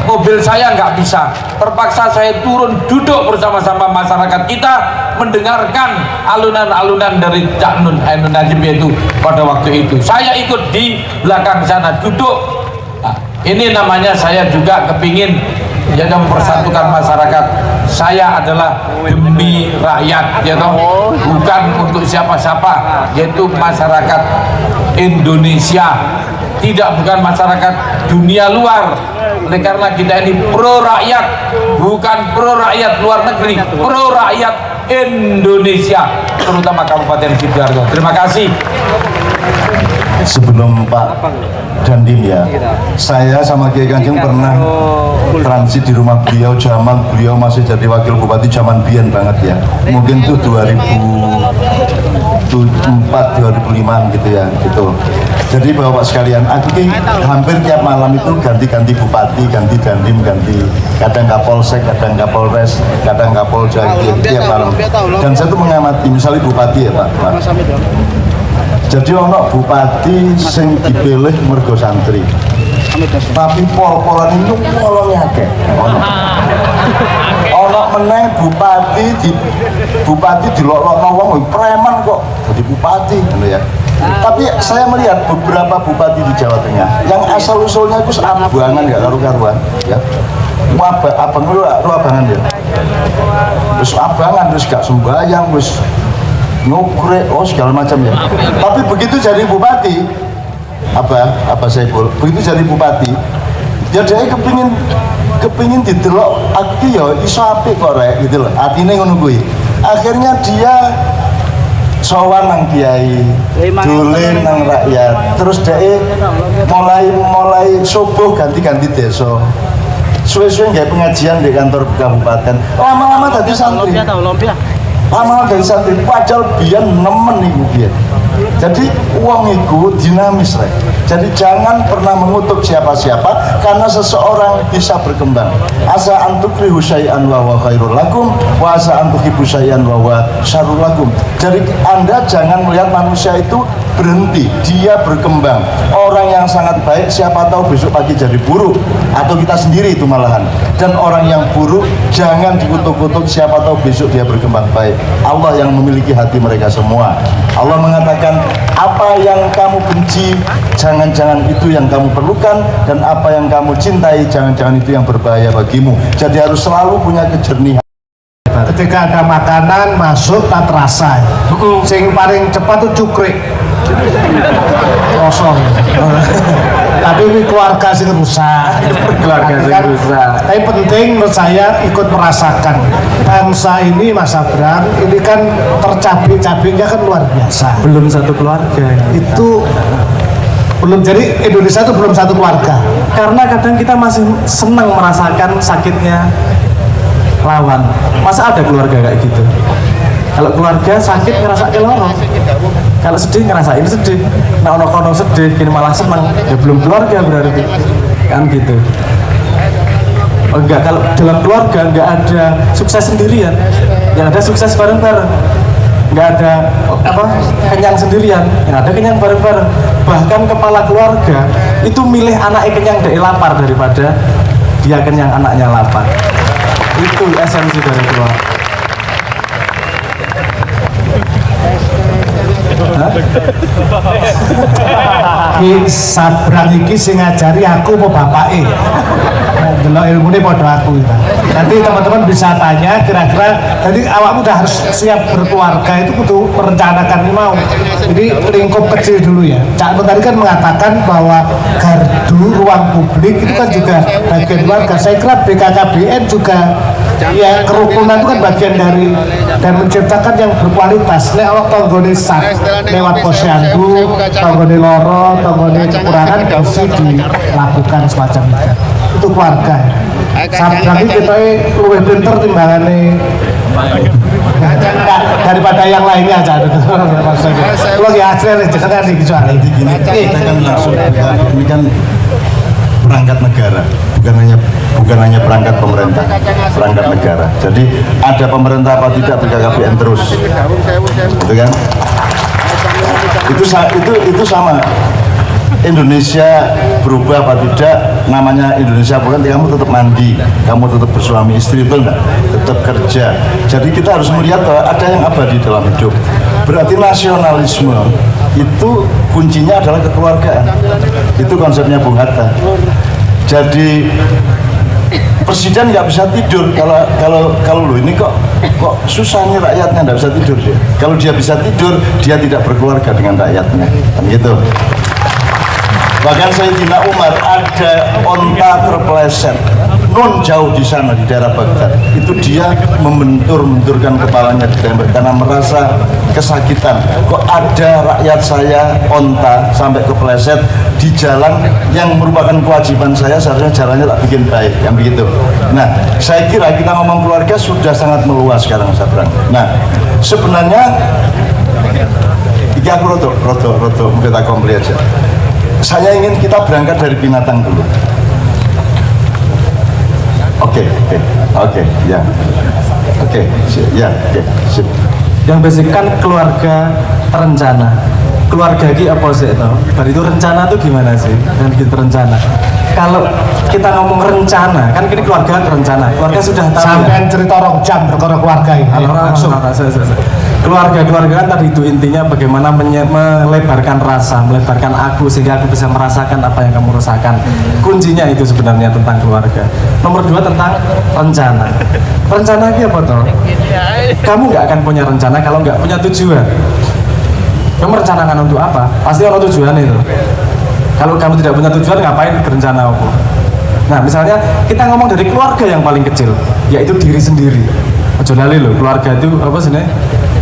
mobil saya nggak bisa, terpaksa saya turun duduk bersama-sama masyarakat kita mendengarkan alunan-alunan dari Cak Nun Ainun Najib itu pada waktu itu. Saya ikut di belakang sana duduk. Nah, ini namanya saya juga kepingin ya mempersatukan masyarakat. Saya adalah demi rakyat, ya toh, bukan untuk siapa-siapa, yaitu masyarakat Indonesia, tidak bukan masyarakat dunia luar. Oleh karena kita ini pro rakyat, bukan pro rakyat luar negeri, pro rakyat Indonesia, terutama Kabupaten Sidoarjo. Terima kasih. Sebelum Pak Dandim ya, saya sama Kiai Kanjeng pernah transit di rumah beliau zaman beliau masih jadi wakil bupati zaman biyen banget ya, mungkin tuh 2004 2005 gitu ya gitu. Jadi Bapak sekalian, aku hampir tiap malam itu ganti-ganti bupati, ganti dandim, ganti kadang Kapolsek, kadang Kapolres, kadang Kapolja gitu, tiap malam. Dan saya tuh mengamati misalnya bupati ya Pak. Jadi ono bupati sing dipilih mergo santri. Tapi pol-polan itu polongnya akeh. Ono meneh bupati dilolokno wong preman kok jadi bupati gitu ya. Tapi saya melihat beberapa bupati di Jawa Tengah yang asal usulnya itu abangan gak karu-karuan ya. Abang lu abangan ya. Terus abangan terus gak sembahyang terus nukrek segala macam ya. Tapi begitu jadi bupati apa saya begitu jadi bupati ya dia kepingin didelok aku ya iso apik kok rek gitu loh, atine ngono kuwi. Akhirnya dia sowan nang kiai, dolen nang rakyat, terus dia mulai subuh ganti-ganti desa, suwe-suwe nggak pengajian di kantor kabupaten, lama-lama tadi santri, lama-lama dari santri, padahal biar nemen iku biar. Jadi uang itu dinamis, rek. Jadi jangan pernah mengutuk siapa-siapa karena seseorang bisa berkembang. Asa antukrihu syai'an wa huwa khairul lakum wa asa antuhibu syai'an wa huwa syarrul lakum. Jadi Anda jangan melihat manusia itu berhenti, dia berkembang. Orang yang sangat baik siapa tahu besok pagi jadi buruk, atau kita sendiri itu malahan. Dan orang yang buruk jangan dikutuk-kutuk, siapa tahu besok dia berkembang baik. Allah yang memiliki hati mereka semua. Allah mengatakan apa yang kamu benci jangan-jangan itu yang kamu perlukan, dan apa yang kamu cintai jangan-jangan itu yang berbahaya bagimu. Jadi harus selalu punya kejernihan. Ketika ada makanan masuk tak terasa, sing paling cepat tuh cukrik kosong. Tapi ini keluarga sih rusak. Tapi penting menurut saya ikut merasakan bangsa ini, Mas Abram, ini kan tercabik-cabiknya kan luar biasa. Belum satu keluarga. Itu belum, jadi Indonesia itu belum satu keluarga. Karena kadang kita masih senang merasakan sakitnya lawan. Masa ada keluarga kayak gitu? Kalau keluarga sakit ngerasa kelorong, kalau sedih ngerasain sedih, nah ono-ono sedih, ini malah senang, ya belum keluarga berarti, kan gitu. Oh enggak, kalau dalam keluarga enggak ada sukses sendirian, yang ada sukses bareng-bareng, enggak ada kenyang sendirian, yang ada kenyang bareng-bareng. Bahkan kepala keluarga itu milih anaknya kenyang dari lapar daripada dia kenyang anaknya lapar. Itu esensi dari keluarga. Ki Sabrang iki sing ngajari aku apa bapake? Delok ilmune padha aku iki. Nanti teman-teman bisa tanya kira-kira, jadi awakmu udah harus siap berkeluarga itu kudu merencanakan ini mau. Jadi lingkup kecil dulu ya. Cak Nur tadi kan mengatakan bahwa gardu ruang publik itu kan juga bagian keluarga. Saya kira BKKBN juga ya, kerukunan itu kan bagian dari dan menciptakan yang berkualitas. Nek awak tanggone sak lewat posyandu, tanggone loro, tanggone kekurangan bisa dilakukan semacam itu. Itu keluarga. Sabrang iki kita luwih pinter timbangane daripada yang lainnya aja. Kalau ya asli jangan dijual Jadi gini, kita kan langsung ini kan perangkat negara, bukan hanya perangkat pemerintah, perangkat negara. Jadi ada pemerintah apa tidak BKKBN terus, gitu kan? Itu sama. Indonesia berubah apa tidak, namanya Indonesia bukan kamu tetap mandi, kamu tetap bersuami istri, itu enggak, tetap kerja. Jadi kita harus melihat bahwa ada yang abadi dalam hidup. Berarti nasionalisme itu kuncinya adalah kekeluargaan. Itu konsepnya Bung Hatta. Jadi presiden nggak bisa tidur kalau lo ini kok susah nih rakyatnya nggak bisa tidur dia. Kalau dia bisa tidur, dia tidak berkeluarga dengan rakyatnya, kan gitu. Bahkan Sayyidina Umar ada onta terpeleset non jauh di sana di daerah Baghdad, itu dia membenturkan kepalanya ditembak karena merasa kesakitan. Kok ada rakyat saya onta sampai kepleset di jalan yang merupakan kewajiban saya, seharusnya jalannya tak bikin baik, yang begitu. Nah, saya kira kita ngomong keluarga sudah sangat meluas sekarang, Sabrang. Nah, sebenarnya iki aku roto kita komplit aja. Saya ingin kita berangkat dari binatang dulu. Oke, ya. Sip. Yang basic kan keluarga terencana. Keluarga ki apa sih itu? Berarti itu rencana tuh gimana sih? Dan kita rencana. Kalau kita ngomong rencana, kan ini keluarga terencana. Keluarga sudah tahu. Sampai cerita orang jam perkara keluarga ini. Langsung. Keluarga kan tadi itu intinya bagaimana melebarkan rasa, melebarkan aku sehingga aku bisa merasakan apa yang kamu rasakan. Kuncinya itu sebenarnya tentang keluarga. Nomor 2 tentang rencana. Rencana ini apa toh? Kamu nggak akan punya rencana kalau nggak punya tujuan. Kamu merencanakan untuk apa? Pasti ada tujuan itu. Kalau kamu tidak punya tujuan, ngapain berencana apa? Nah, misalnya kita ngomong dari keluarga yang paling kecil, yaitu diri sendiri. Ojo lali loh, keluarga itu apa sih nih?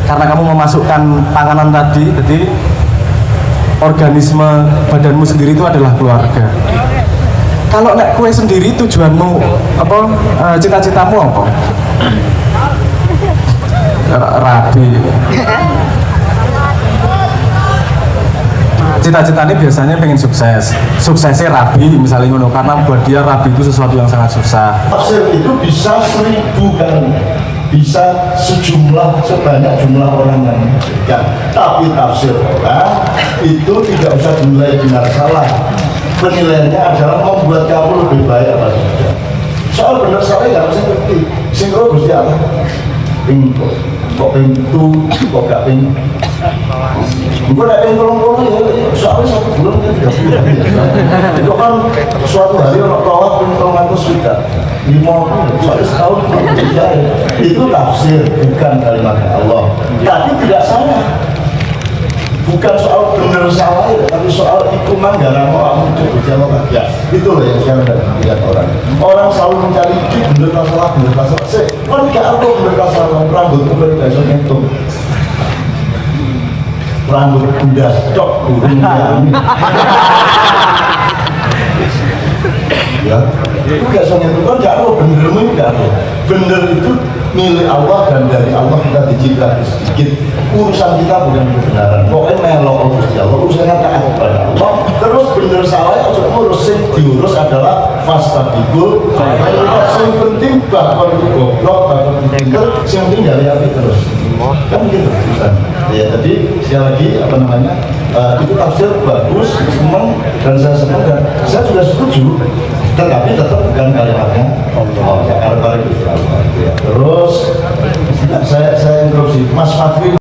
Karena kamu memasukkan panganan tadi, jadi organisme badanmu sendiri itu adalah keluarga. Kalau nek kue sendiri tujuanmu apa? Cita-citamu apa? Rabi. Cita-citanya biasanya pengen sukses. Suksesnya rabi misalnya ngono, karena buat dia rabi itu sesuatu yang sangat susah. Tafsir itu bisa 1000 kali, bisa sebanyak jumlah orang yang menyaksikan. Tapi tafsir orang itu tidak usah dinilai benar salah. Penilaiannya adalah membuat kamu lebih baik apa tidak. Soal benar salah nggak bisa ngerti. Singkro Gusti Allah. Kok pintu, kok gak pintu. Gue gak pintu ya, soalnya 1 bulan kan 3 bulan. Itu kan suatu hari orang tolak pintu ngatus juga 50, soalnya setahun itu tafsir, bukan kalimat Allah. Tapi tidak salah. Bukan soal benar salah ya, tapi soal itu manggara mau muncul berjawab ya. Itu loh yang saya lihat orang selalu mencari benar salah. Kan gak ada benar salah, rambut benar gak bisa ngitung. Rambut bunda stok burung ya. Itu gak bisa ngitung, kan gak ada benar-benar gak ada. Benar itu milik Allah dan dari Allah kita dicipta sedikit. Urusan kita bukan kebenaran. Pokoknya melok Gusti Allah, urusannya taat kepada Allah. Terus bener salah ya, urus sing diurus adalah fastabikul. Yang penting bahwa itu goblok, bahwa pinter, yang penting gak lihat terus. Kan gitu urusan. Ya jadi sekali lagi itu tafsir bagus, senang dan saya senang dan saya juga setuju. Tetapi tetap bukan kalimatnya Allah. Terus saya interupsi Mas Fakri.